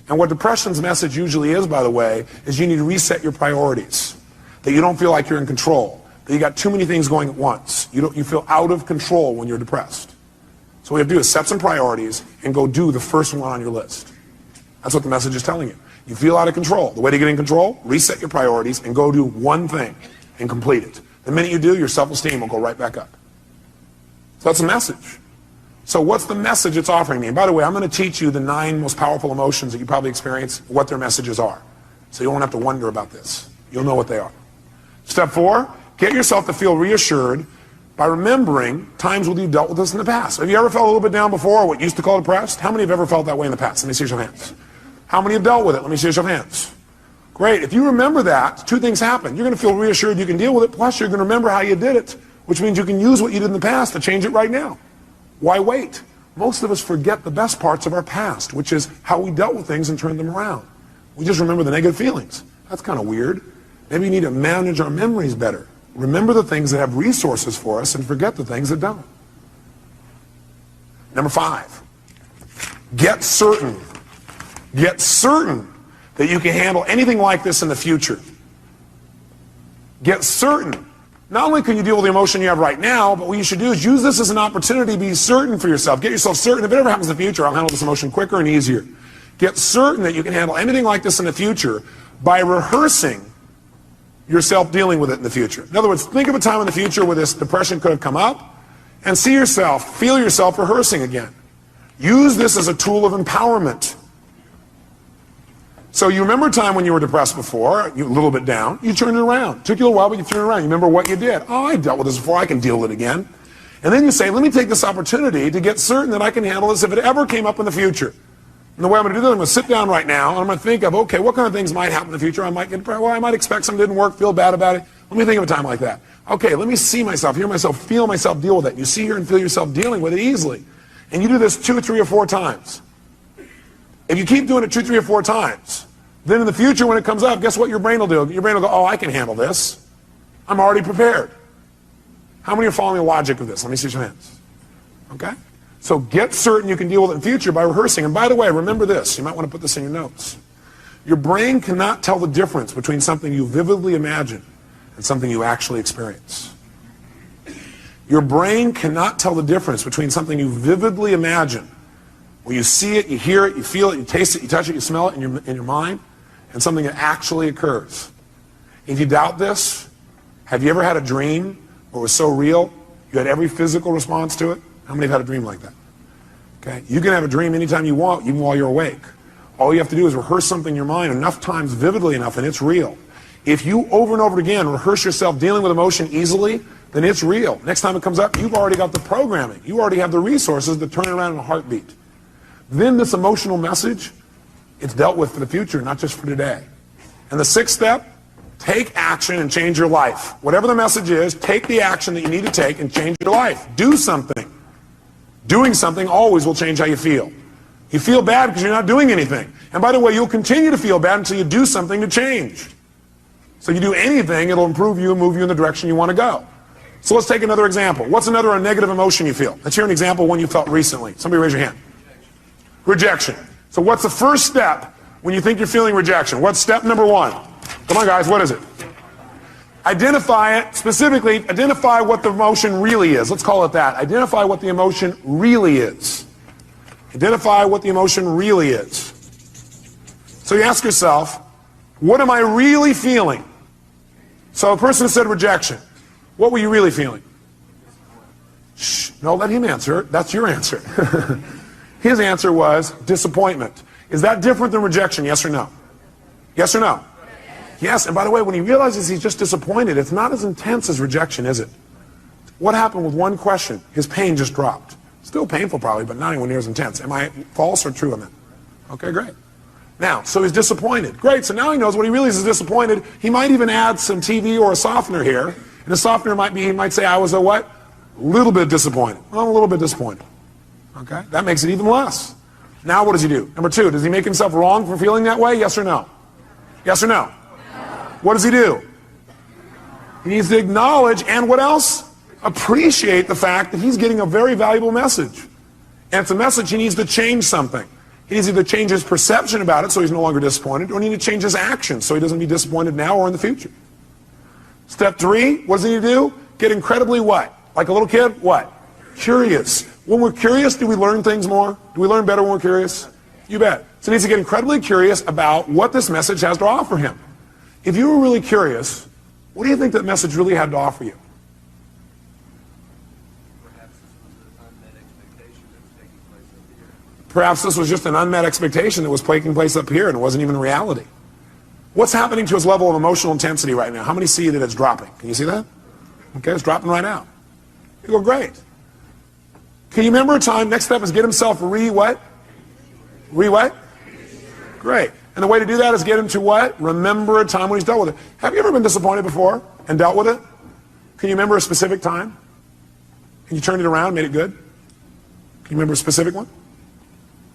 And what depression's message usually is, by the way, is you need to reset your priorities. That you don't feel like you're in control. That you got too many things going at once. You feel out of control when you're depressed. So what you have to do is set some priorities and go do the first one on your list. That's what the message is telling you. You feel out of control. The way to get in control, reset your priorities and go do one thing and complete it. The minute you do, your self-esteem will go right back up. So that's a message. So what's the message it's offering me? And by the way, I'm going to teach you the 9 most powerful emotions that you probably experience, what their messages are. So you won't have to wonder about this. You'll know what they are. Step 4, get yourself to feel reassured by remembering times when you dealt with this in the past. Have you ever felt a little bit down before, or what you used to call depressed? How many have ever felt that way in the past? Let me see your hands. How many have dealt with it? Let me see your hands. Great. If you remember that, 2 things happen. You're going to feel reassured you can deal with it, plus you're going to remember how you did it, which means you can use what you did in the past to change it right now. Why wait? Most of us forget the best parts of our past, which is how we dealt with things and turned them around. We just remember the negative feelings. That's kind of weird. Maybe we need to manage our memories better. Remember the things that have resources for us and forget the things that don't. Number 5, get certain. Get certain that you can handle anything like this in the future. Get certain. Not only can you deal with the emotion you have right now, but what you should do is use this as an opportunity to be certain for yourself. Get yourself certain. If it ever happens in the future, I'll handle this emotion quicker and easier. Get certain that you can handle anything like this in the future by rehearsing yourself dealing with it in the future. In other words, think of a time in the future where this depression could have come up and see yourself, feel yourself rehearsing again. Use this as a tool of empowerment. So you remember a time when you were depressed before, you were a little bit down, you turned it around. It took you a while, but you turned it around. You remember what you did. Oh, I dealt with this before, I can deal with it again. And then you say, let me take this opportunity to get certain that I can handle this if it ever came up in the future. And the way I'm going to do that, I'm going to sit down right now, and I'm going to think of, okay, what kind of things might happen in the future? I might get depressed. Well, I might expect something didn't work, feel bad about it. Let me think of a time like that. Okay, let me see myself, hear myself, feel myself deal with it. You see, hear, and feel yourself dealing with it easily. And you do this 2, 3, or 4 times. If you keep doing it 2, 3, or 4 times, then in the future when it comes up, guess what your brain will do? Your brain will go, oh, I can handle this. I'm already prepared. How many are following the logic of this? Let me see your hands. Okay? So get certain you can deal with it in the future by rehearsing. And by the way, remember this. You might want to put this in your notes. Your brain cannot tell the difference between something you vividly imagine and something you actually experience. Your brain cannot tell the difference between something you vividly imagine, where you see it, you hear it, you feel it, you taste it, you touch it, you smell it in your mind, and something that actually occurs. If you doubt this, have you ever had a dream where it was so real you had every physical response to it? How many have had a dream like that? Okay, you can have a dream anytime you want, even while you're awake. All you have to do is rehearse something in your mind enough times, vividly enough, and it's real. If you over and over again rehearse yourself dealing with emotion easily, then it's real. Next time it comes up, you've already got the programming. You already have the resources to turn it around in a heartbeat. Then this emotional message, it's dealt with for the future, not just for today. And the 6th step, take action and change your life. Whatever the message is, take the action that you need to take and change your life. Do something. Doing something always will change how you feel. You feel bad because you're not doing anything. And by the way, you'll continue to feel bad until you do something to change. So if you do anything, it'll improve you and move you in the direction you want to go. So let's take another example. What's another negative emotion you feel? Let's hear an example of one you felt recently. Somebody raise your hand. Rejection. So what's the first step when you think you're feeling rejection? What's step number 1? Come on, guys, what is it? Identify it. Specifically, identify what the emotion really is. Let's call it that. Identify what the emotion really is. Identify what the emotion really is. So you ask yourself, what am I really feeling? So a person said rejection. What were you really feeling? Shh, no, let him answer. That's your answer. His answer was disappointment. Is that different than rejection, yes or no? Yes or no? Yes, and by the way, when he realizes he's just disappointed, it's not as intense as rejection, is it? What happened with one question? His pain just dropped. Still painful probably, but not anywhere near as intense. Am I false or true on that? Okay, great. Now, so he's disappointed. Great, so now he knows when he realizes he's disappointed, he might even add some TV or a softener here. And the softener might be, he might say, I was a what? A little bit disappointed. Well, I'm a little bit disappointed. Okay, that makes it even less. Now what does he do? Number 2, does he make himself wrong for feeling that way? Yes or no? Yes or no? What does he do? He needs to acknowledge and what else? Appreciate the fact that he's getting a very valuable message. And it's a message he needs to change something. He needs to either change his perception about it so he's no longer disappointed, or he needs to change his actions so he doesn't be disappointed now or in the future. Step 3, what does he need to do? Get incredibly what? Like a little kid? What? Curious. When we're curious, do we learn things more? Do we learn better when we're curious? You bet. So he needs to get incredibly curious about what this message has to offer him. If you were really curious, what do you think that message really had to offer you? Perhaps this was just an unmet expectation that was taking place up here and it wasn't even reality. What's happening to his level of emotional intensity right now? How many see that it's dropping? Can you see that? Okay, it's dropping right now. You go, great. Can you remember a time? Next step is get himself what? What? Great. And the way to do that is get him to what? Remember a time when he's dealt with it. Have you ever been disappointed before and dealt with it? Can you remember a specific time? And you turned it around, made it good? Can you remember a specific one?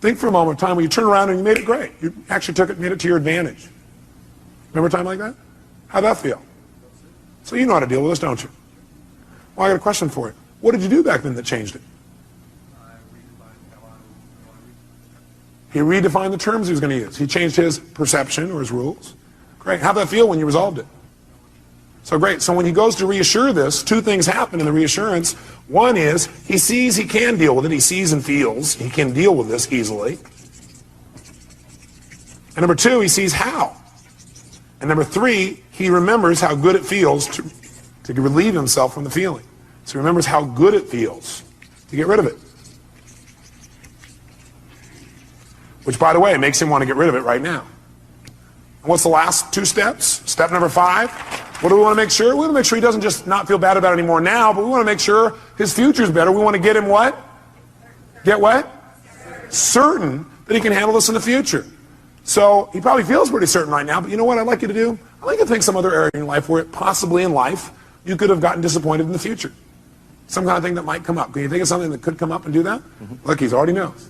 Think for a moment of time when you turned around and you made it great. You actually took it and made it to your advantage. Remember a time like that? How'd that feel? So you know how to deal with this, don't you? Well, I got a question for you. What did you do back then that changed it? He redefined the terms he was going to use. He changed his perception or his rules. Great. How'd that feel when you resolved it? So great. So when he goes to reassure this, 2 things happen in the reassurance. One is he sees he can deal with it. He sees and feels he can deal with this easily. And number 2, he sees how. And number 3, he remembers how good it feels to relieve himself from the feeling. So he remembers how good it feels to get rid of it. Which, by the way, makes him want to get rid of it right now. And what's the last 2 steps? Step number 5. What do we want to make sure? We want to make sure he doesn't just not feel bad about it anymore now, but we want to make sure his future's better. We want to get him what? Get what? Certain that he can handle this in the future. So he probably feels pretty certain right now, but you know what I'd like you to do? I'd like you to think some other area in your life where possibly in life you could have gotten disappointed in the future. Some kind of thing that might come up. Can you think of something that could come up and do that? Look, he already knows.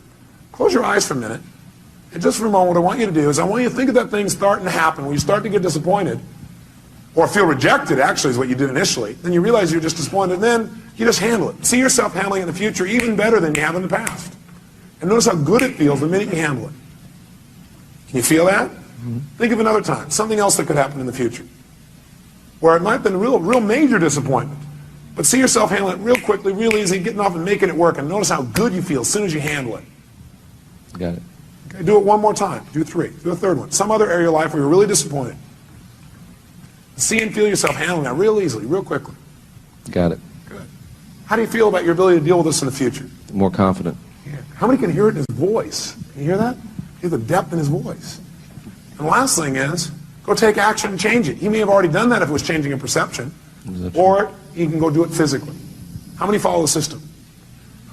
Close your eyes for a minute. And just for a moment, what I want you to do is I want you to think of that thing starting to happen when you start to get disappointed or feel rejected, actually, is what you did initially. Then you realize you're just disappointed, and then you just handle it. See yourself handling it in the future even better than you have in the past. And notice how good it feels the minute you handle it. Can you feel that? Think of another time, something else that could happen in the future, where it might have been a real major disappointment. But see yourself handling it real quickly, real easy, getting off and making it work, and notice how good you feel as soon as you handle it. Got it. Okay, do it one more time. Do 3. Do a third one. Some other area of your life where you're really disappointed. See and feel yourself handling that real easily, real quickly. Got it. Good. How do you feel about your ability to deal with this in the future? More confident. Yeah. How many can hear it in his voice? Can you hear that? He's the depth in his voice. And the last thing is, go take action and change it. He may have already done that if it was changing a perception, or he can go do it physically. How many follow the system?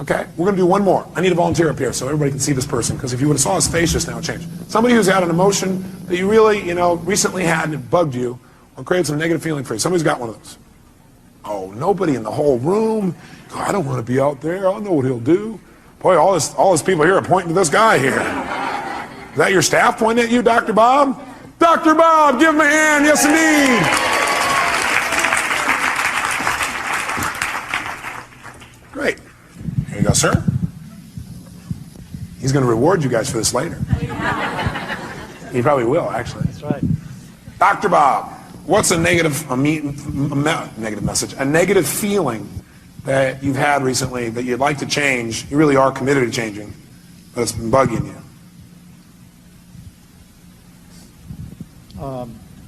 Okay, we're going to do one more. I need a volunteer up here so everybody can see this person, because if you would have saw his face just now, it changed. Somebody who's had an emotion that you really, recently had and it bugged you or created some negative feeling for you. Somebody's got one of those. Oh, nobody in the whole room. Oh, I don't want to be out there. I know what he'll do. Boy, all this people here are pointing to this guy here. Is that your staff pointing at you, Dr. Bob? Dr. Bob, give him a hand. Yes, indeed. Great. Here you go, sir. He's going to reward you guys for this later. He probably will, actually. That's right. Dr. Bob, what's a negative message, a negative feeling that you've had recently that you'd like to change? You really are committed to changing, but it's been bugging you.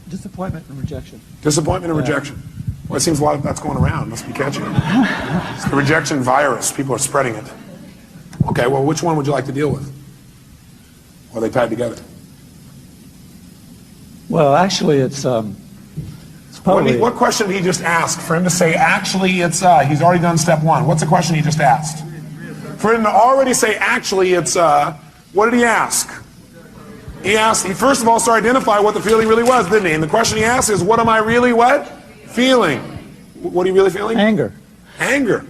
Disappointment and rejection. Disappointment and rejection. Well, it seems a lot of that's going around. Must be catchy. It's the rejection virus. People are spreading it. Okay, well, which one would you like to deal with? Or are they tied together? Well, actually, it's probably... What question did he just ask? For him to say, actually, it's, he's already done step one. What's the question he just asked? For him to already say, actually, it's, what did he ask? He first of all started to identify what the feeling really was, didn't he? And the question he asked is, what am I really what? Feeling. What are you really feeling? Anger. Anger.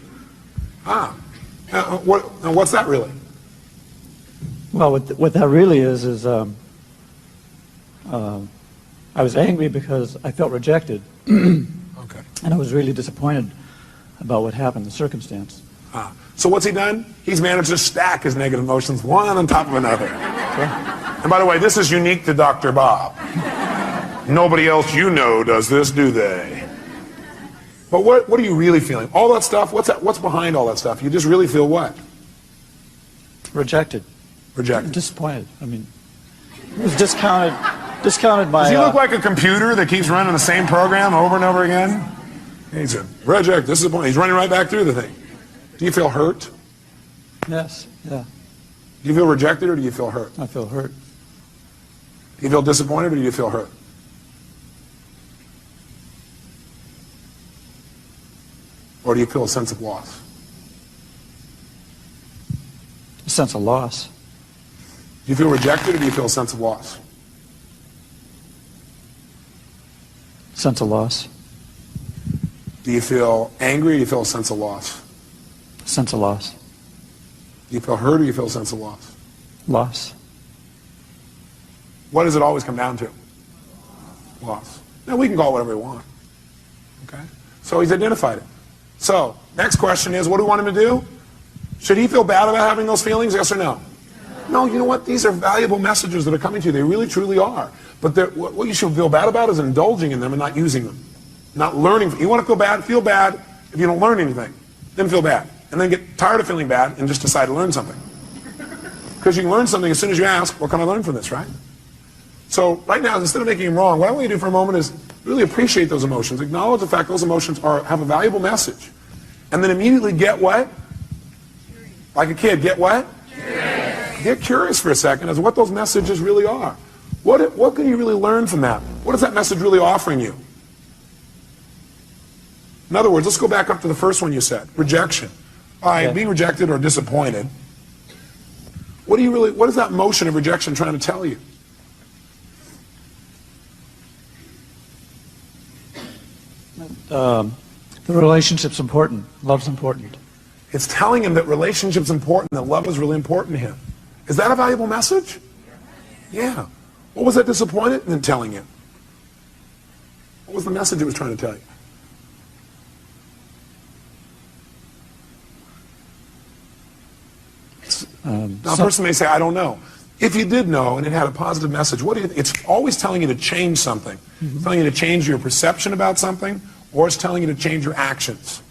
What's that really? Well, what that really is I was angry because I felt rejected. Okay. And I was really disappointed about what happened, the circumstance. So what's he done? He's managed to stack his negative emotions one on top of another. Okay. And by the way, this is unique to Dr. Bob. Nobody else you know does this, do they? But what are you really feeling? All that stuff, what's behind all that stuff? You just really feel what? Rejected. Rejected. Disappointed. I mean, it was discounted by... Does he look like a computer that keeps running the same program over and over again? He's a reject, disappointed. He's running right back through the thing. Do you feel hurt? Yes, yeah. Do you feel rejected or do you feel hurt? I feel hurt. Do you feel disappointed or do you feel hurt? Or do you feel a sense of loss? A sense of loss. Do you feel rejected or do you feel a sense of loss? Sense of loss. Do you feel angry or do you feel a sense of loss? Sense of loss. Do you feel hurt or do you feel a sense of loss? Loss. What does it always come down to? Loss. Now we can call it whatever we want. Okay? So he's identified it. So, next question is, what do we want him to do? Should he feel bad about having those feelings, yes or no? No, you know what? These are valuable messages that are coming to you. They really, truly are. But what you should feel bad about is indulging in them and not using them. Not learning. You want to feel bad if you don't learn anything. Then feel bad. And then get tired of feeling bad and just decide to learn something. Because you can learn something as soon as you ask, what can I learn from this, right? So right now, instead of making them wrong, what I want you to do for a moment is really appreciate those emotions. Acknowledge the fact those emotions have a valuable message. And then immediately get what? Like a kid, get what? Curious. Get curious for a second as to what those messages really are. What can you really learn from that? What is that message really offering you? In other words, let's go back up to the first one you said, rejection. Being rejected or disappointed. What is that motion of rejection trying to tell you? The relationship's important. Love's important. It's telling him that relationship's important, that love is really important to him. Is that a valuable message? Yeah. What was that disappointed in telling you? What was the message it was trying to tell you? Now, a person may say, I don't know. If you did know and it had a positive message, it's always telling you to change something. Mm-hmm. It's telling you to change your perception about something, or it's telling you to change your actions.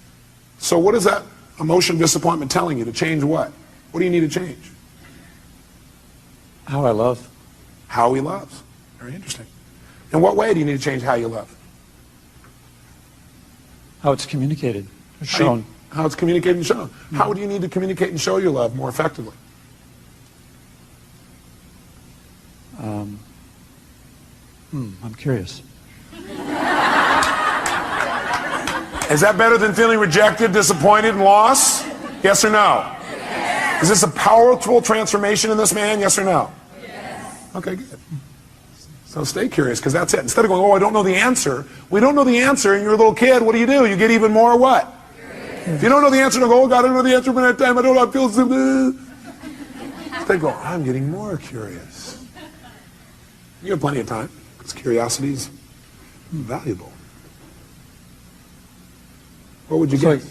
So what is that emotion of disappointment telling you? To change what? What do you need to change? How I love. How he loves. Very interesting. In what way do you need to change how you love? How it's communicated, or shown. How it's communicated and shown. Mm-hmm. How do you need to communicate and show your love more effectively? I'm curious. Is that better than feeling rejected, disappointed, and lost? Yes or no? Yes. Is this a powerful transformation in this man? Yes or no? Yes. Okay, good. So stay curious, because that's it. Instead of going, oh, I don't know the answer. We don't know the answer, and you're a little kid. What do? You get even more what? Curious. If you don't know the answer, don't go, oh, God, I don't know the answer by that time. I don't know, I feel so good. Instead go, I'm getting more curious. You have plenty of time, because curiosity is valuable. What would you get?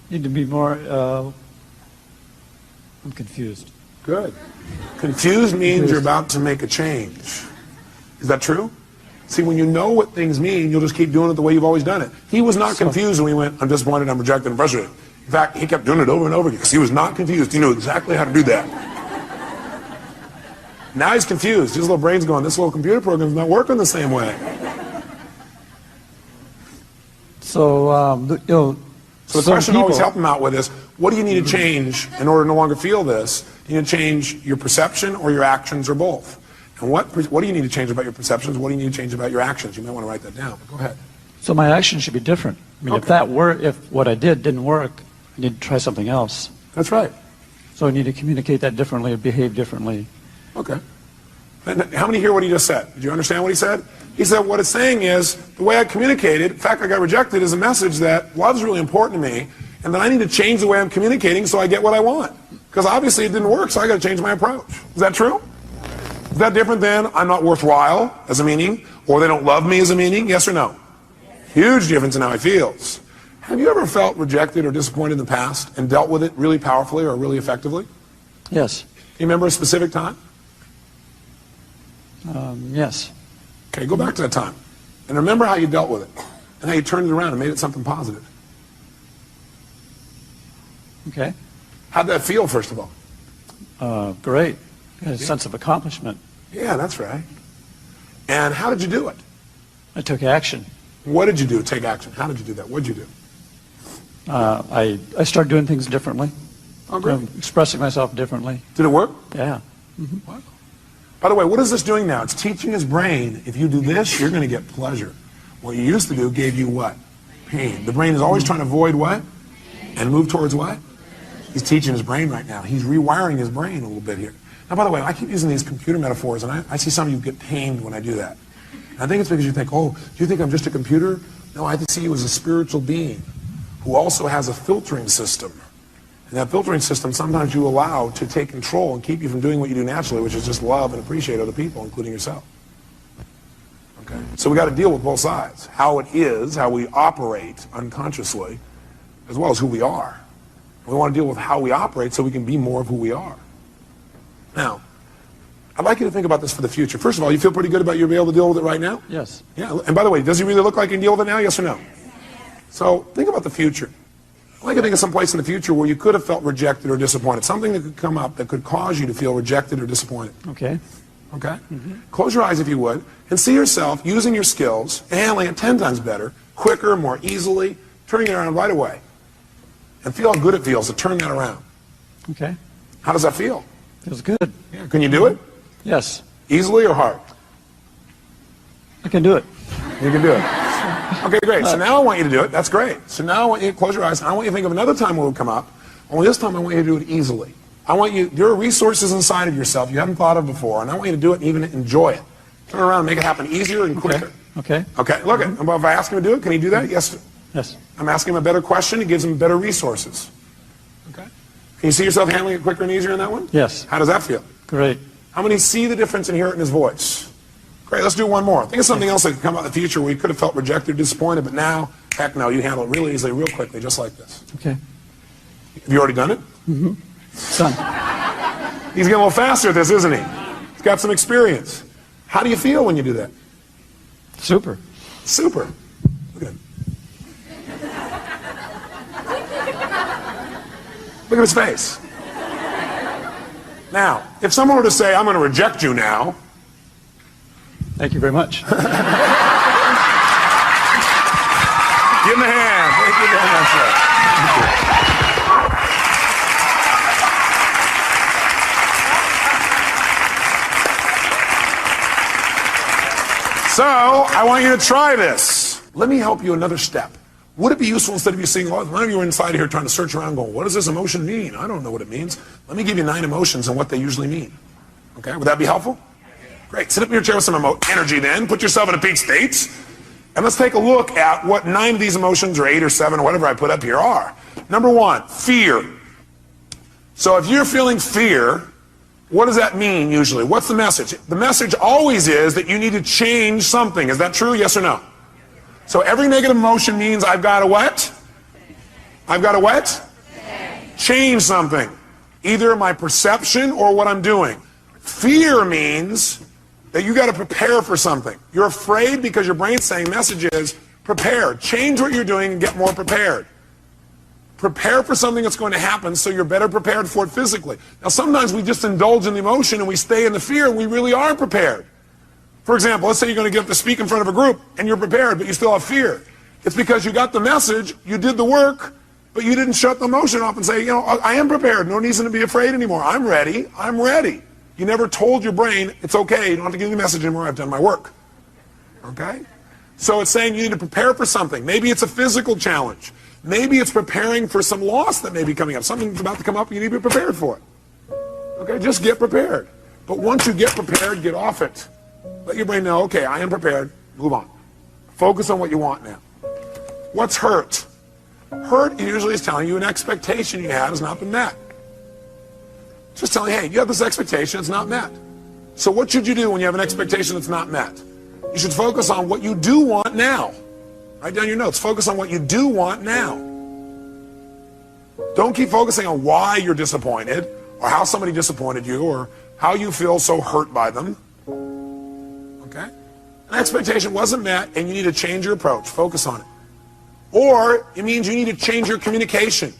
Need to be more, I'm confused. Good. Confused means you're about to make a change. Is that true? See, when you know what things mean, you'll just keep doing it the way you've always done it. He was not confused when he went, I'm disappointed, I'm rejected, I'm frustrated. In fact, he kept doing it over and over again because he was not confused. He knew exactly how to do that. Now he's confused. His little brain's going, this little computer program's not working the same way. So, So the question always help him out with is, what do you need to change in order to no longer feel this? You need to change your perception or your actions or both. And what do you need to change about your perceptions? What do you need to change about your actions? You might want to write that down, but go ahead. So my action should be different. I mean, if what I did didn't work, I need to try something else. That's right. So I need to communicate that differently, behave differently. Okay. And how many hear what he just said? Did you understand what he said? He said what it's saying is the way I communicated, the fact I got rejected is a message that love's really important to me, and that I need to change the way I'm communicating so I get what I want. Because obviously it didn't work, so I got to change my approach. Is that true? Is that different than I'm not worthwhile as a meaning, or they don't love me as a meaning? Yes or no? Huge difference in how he feels. Have you ever felt rejected or disappointed in the past and dealt with it really powerfully or really effectively? Yes. Can you remember a specific time? Yes. Okay, go back to that time. And remember how you dealt with it and how you turned it around and made it something positive. Okay. How'd that feel, first of all? Great. A sense of accomplishment. Yeah, that's right. And how did you do it? I took action. What did you do? Take action. How did you do that? What did you do? I started doing things differently. Oh, great. Expressing myself differently. Did it work? Yeah. Mm-hmm. Wow. By the way, what is this doing now? It's teaching his brain, if you do this, you're going to get pleasure. What you used to do gave you what? Pain. The brain is always trying to avoid what? And move towards what? He's teaching his brain right now. He's rewiring his brain a little bit here. Now, by the way, I keep using these computer metaphors, and I see some of you get pained when I do that. And I think it's because you think, oh, do you think I'm just a computer? No, I see you as a spiritual being who also has a filtering system. And that filtering system sometimes you allow to take control and keep you from doing what you do naturally, which is just love and appreciate other people, including yourself. Okay? So we got to deal with both sides. How it is, how we operate unconsciously, as well as who we are. We want to deal with how we operate so we can be more of who we are. Now, I'd like you to think about this for the future. First of all, you feel pretty good about you being able to deal with it right now? Yes. Yeah. And by the way, does he really look like he can deal with it now? Yes or no? So think about the future. I'd like you to think of some place in the future where you could have felt rejected or disappointed. Something that could come up that could cause you to feel rejected or disappointed. Okay. Okay? Mm-hmm. Close your eyes if you would, and see yourself using your skills and handling it 10 times better, quicker, more easily, turning it around right away. And feel how good it feels to turn that around. Okay. How does that feel? Feels good. Yeah. Can you do it? Yes. Easily or hard? I can do it. You can do it. Okay, great. So now I want you to do it. That's great. So now I want you to close your eyes. And I want you to think of another time when it would come up. Only this time I want you to do it easily. I want you, there are resources inside of yourself you haven't thought of before, and I want you to do it and even enjoy it. Turn around and make it happen easier and quicker. Okay. Okay, look at it. If I ask him to do it, can he do that? Yes. Yes. I'm asking him a better question. It gives him better resources. Okay. Can you see yourself handling it quicker and easier in that one? Yes. How does that feel? Great. How many see the difference and hear it in his voice? Great, let's do one more. Think of something else that could come out in the future where you could have felt rejected, disappointed, but now, heck no, you handle it really easily, real quickly, just like this. Okay. Have you already done it? Mm-hmm. Done. He's getting a little faster at this, isn't he? He's got some experience. How do you feel when you do that? Super. Super. Look at him. Look at his face. Now, if someone were to say, I'm going to reject you now. Thank you very much. Give him a hand. Thank you very much, sir. So I want you to try this. Let me help you another step. Would it be useful instead of you saying, well, none of you are inside here trying to search around going, what does this emotion mean? I don't know what it means. Let me give you 9 emotions and what they usually mean. Okay, would that be helpful? Great. Sit up in your chair with some energy then. Put yourself in a peak state. And let's take a look at what 9 of these emotions, or 8 or 7, or whatever I put up here are. Number 1, fear. So if you're feeling fear, what does that mean usually? What's the message? The message always is that you need to change something. Is that true? Yes or no? So every negative emotion means I've got to what? I've got to what? Change something. Either my perception or what I'm doing. Fear means that you got to prepare for something. You're afraid because your brain's saying messages, prepare. Change what you're doing and get more prepared. Prepare for something that's going to happen so you're better prepared for it physically. Now sometimes we just indulge in the emotion and we stay in the fear and we really aren't prepared. For example, let's say you're going to get up to speak in front of a group and you're prepared, but you still have fear. It's because you got the message, you did the work, but you didn't shut the emotion off and say, you know, I am prepared. No reason to be afraid anymore. I'm ready. I'm ready. You never told your brain, it's okay. You don't have to give me the message anymore. I've done my work. Okay? So it's saying you need to prepare for something. Maybe it's a physical challenge. Maybe it's preparing for some loss that may be coming up. Something's about to come up and you need to be prepared for it. Okay? Just get prepared. But once you get prepared, get off it. Let your brain know, okay, I am prepared. Move on. Focus on what you want now. What's hurt? Hurt usually is telling you an expectation you had has not been met. Just telling you, hey, you have this expectation, it's not met. So what should you do when you have an expectation that's not met? You should focus on what you do want now. Write down your notes. Focus on what you do want now. Don't keep focusing on why you're disappointed or how somebody disappointed you or how you feel so hurt by them. Okay? An expectation wasn't met and you need to change your approach. Focus on it. Or it means you need to change your communication.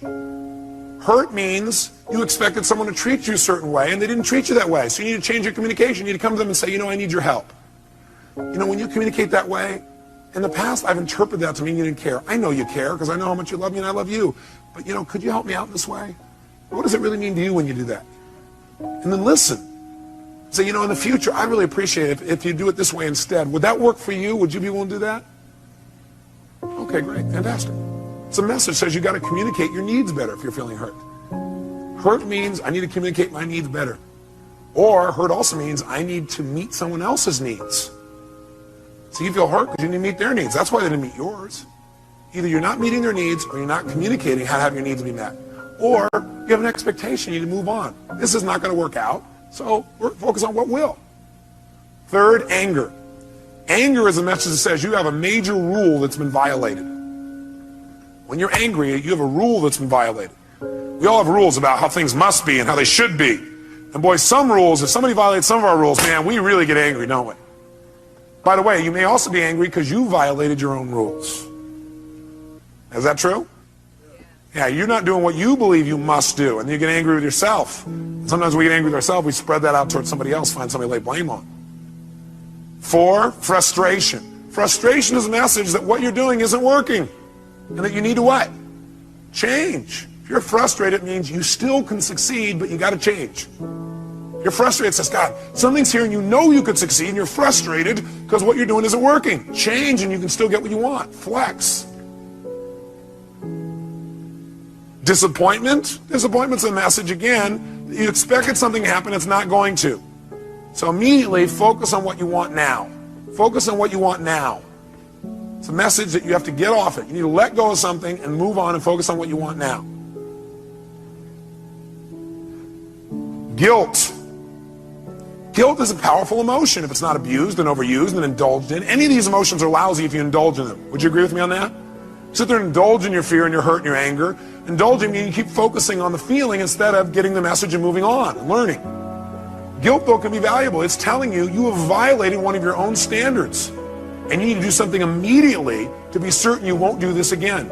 Hurt means you expected someone to treat you a certain way and they didn't treat you that way. So you need to change your communication. You need to come to them and say, you know, I need your help. You know, when you communicate that way, in the past I've interpreted that to mean you didn't care. I know you care because I know how much you love me and I love you. But you know, could you help me out in this way? What does it really mean to you when you do that? And then listen. Say, you know, in the future, I'd really appreciate it if you do it this way instead. Would that work for you? Would you be willing to do that? Okay, great. Fantastic. It's a message that says you got to communicate your needs better if you're feeling hurt. Hurt means I need to communicate my needs better. Or hurt also means I need to meet someone else's needs. So you feel hurt because you need to meet their needs. That's why they didn't meet yours. Either you're not meeting their needs or you're not communicating how to have your needs be met. Or you have an expectation, you need to move on. This is not going to work out, so focus on what will. Third, anger. Anger is a message that says you have a major rule that's been violated. When you're angry, you have a rule that's been violated. We all have rules about how things must be and how they should be. And boy, some rules, if somebody violates some of our rules, man, we really get angry, don't we? By the way, you may also be angry because you violated your own rules. Is that true? Yeah, you're not doing what you believe you must do, and you get angry with yourself. Sometimes we get angry with ourselves, we spread that out towards somebody else, find somebody to lay blame on. 4, frustration. Frustration is a message that what you're doing isn't working, and that you need to what? Change. If you're frustrated, it means you still can succeed, but you got to change. You're frustrated, it says, God, something's here and you know you could succeed, and you're frustrated because what you're doing isn't working. Change and you can still get what you want. Flex. Disappointment. Disappointment's a message, again, that you expected something to happen, it's not going to. So immediately focus on what you want now. Focus on what you want now. It's a message that you have to get off it. You need to let go of something and move on and focus on what you want now. Guilt. Guilt is a powerful emotion if it's not abused and overused and indulged in. Any of these emotions are lousy if you indulge in them. Would you agree with me on that? Sit there and indulge in your fear and your hurt and your anger. Indulging means you keep focusing on the feeling instead of getting the message and moving on and learning. Guilt, though, can be valuable. It's telling you you have violated one of your own standards. And you need to do something immediately to be certain you won't do this again.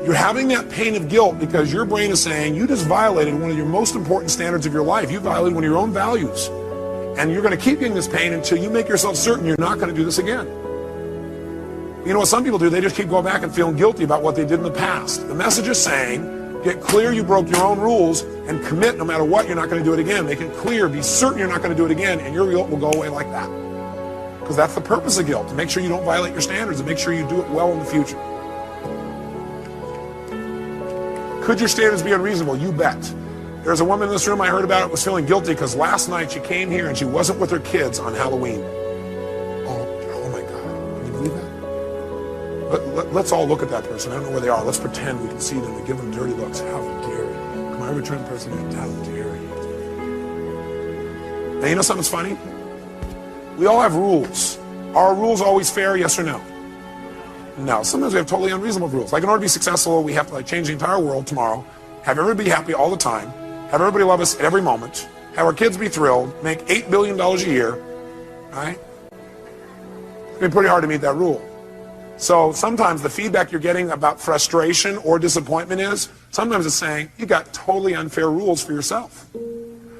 You're having that pain of guilt because your brain is saying you just violated one of your most important standards of your life. You violated one of your own values. And you're going to keep getting this pain until you make yourself certain you're not going to do this again. You know what some people do? They just keep going back and feeling guilty about what they did in the past. The message is saying, get clear you broke your own rules and commit no matter what, you're not going to do it again. Make it clear, be certain you're not going to do it again, and your guilt will go away like that. Because that's the purpose of guilt, to make sure you don't violate your standards and make sure you do it well in the future. Could your standards be unreasonable? You bet. There's a woman in this room I heard about it was feeling guilty because last night she came here and she wasn't with her kids on Halloween. Oh my God. Can you believe that? Let's all look at that person. I don't know where they are. Let's pretend we can see them and give them dirty looks. How dare you? Come on, return person. How dare you? Now, you know something's funny? We all have rules. Are rules always fair, yes or no? No. Sometimes we have totally unreasonable rules. Like in order to be successful, we have to change the entire world tomorrow, have everybody be happy all the time, have everybody love us at every moment, have our kids be thrilled, make $8 billion a year, right? It's been pretty hard to meet that rule. So sometimes the feedback you're getting about frustration or disappointment is, sometimes it's saying, you got totally unfair rules for yourself.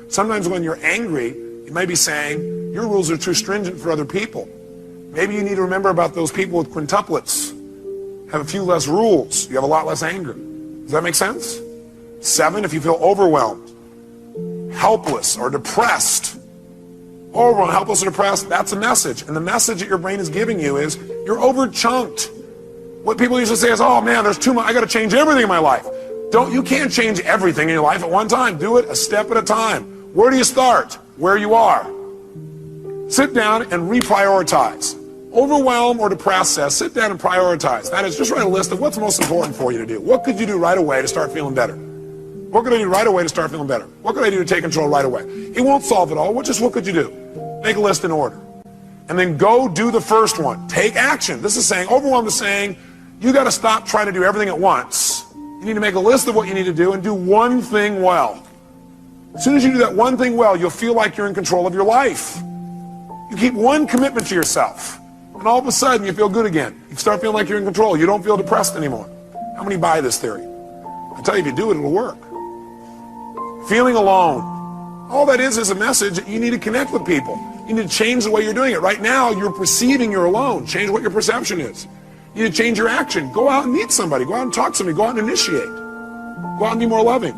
Sometimes when you're angry, you may be saying, your rules are too stringent for other people. Maybe you need to remember about those people with quintuplets. Have a few less rules. You have a lot less anger. Does that make sense? 7, if you feel overwhelmed, helpless, or depressed. Overwhelmed, helpless, or depressed, that's a message. And the message that your brain is giving you is, you're over-chunked. What people usually say is, oh man, there's too much, I gotta change everything in my life. You can't change everything in your life at one time. Do it a step at a time. Where do you start? Where you are. Sit down and reprioritize. Overwhelm or depressed says, sit down and prioritize. That is, just write a list of what's most important for you to do. What could you do right away to start feeling better? What could I do right away to start feeling better? What could I do to take control right away? It won't solve it all. What could you do? Make a list in order. And then go do the first one. Take action. This is saying, overwhelm is saying, you got to stop trying to do everything at once. You need to make a list of what you need to do and do one thing well. As soon as you do that one thing well, you'll feel like you're in control of your life. You keep one commitment to yourself, and all of a sudden you feel good again. You start feeling like you're in control. You don't feel depressed anymore. How many buy this theory? I tell you, if you do it, it'll work. Feeling alone. All that is a message that you need to connect with people. You need to change the way you're doing it. Right now, you're perceiving you're alone. Change what your perception is. You need to change your action. Go out and meet somebody. Go out and talk to somebody. Go out and initiate. Go out and be more loving.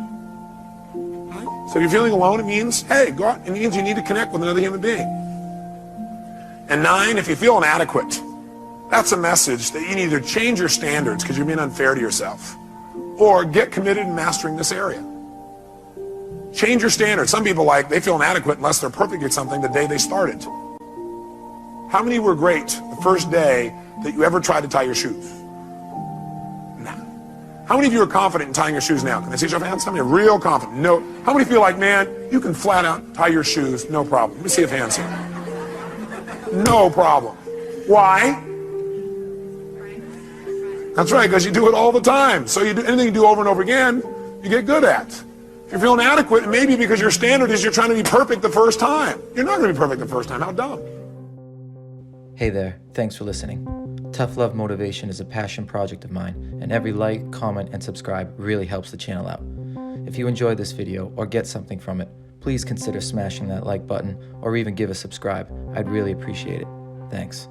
Right? So if you're feeling alone, it means, hey, go out. It means you need to connect with another human being. And 9, if you feel inadequate, that's a message that you need to either change your standards because you're being unfair to yourself, or get committed in mastering this area. Change your standards. Some people they feel inadequate unless they're perfect at something the day they started. How many were great the first day that you ever tried to tie your shoes? No. How many of you are confident in tying your shoes now? Can I see your hands? How many are real confident? No. How many feel like, man, you can flat out tie your shoes, no problem? Let me see if hands here. No problem. Why? That's right, because you do it all the time. So you do anything you do over and over again, you get good at. If you're feeling inadequate, it may be because your standard is you're trying to be perfect the first time. You're not going to be perfect the first time. How dumb. Hey there, thanks for listening. Tough Love Motivation is a passion project of mine, and every like, comment, and subscribe really helps the channel out. If you enjoyed this video or get something from it, please consider smashing that like button or even give a subscribe. I'd really appreciate it. Thanks.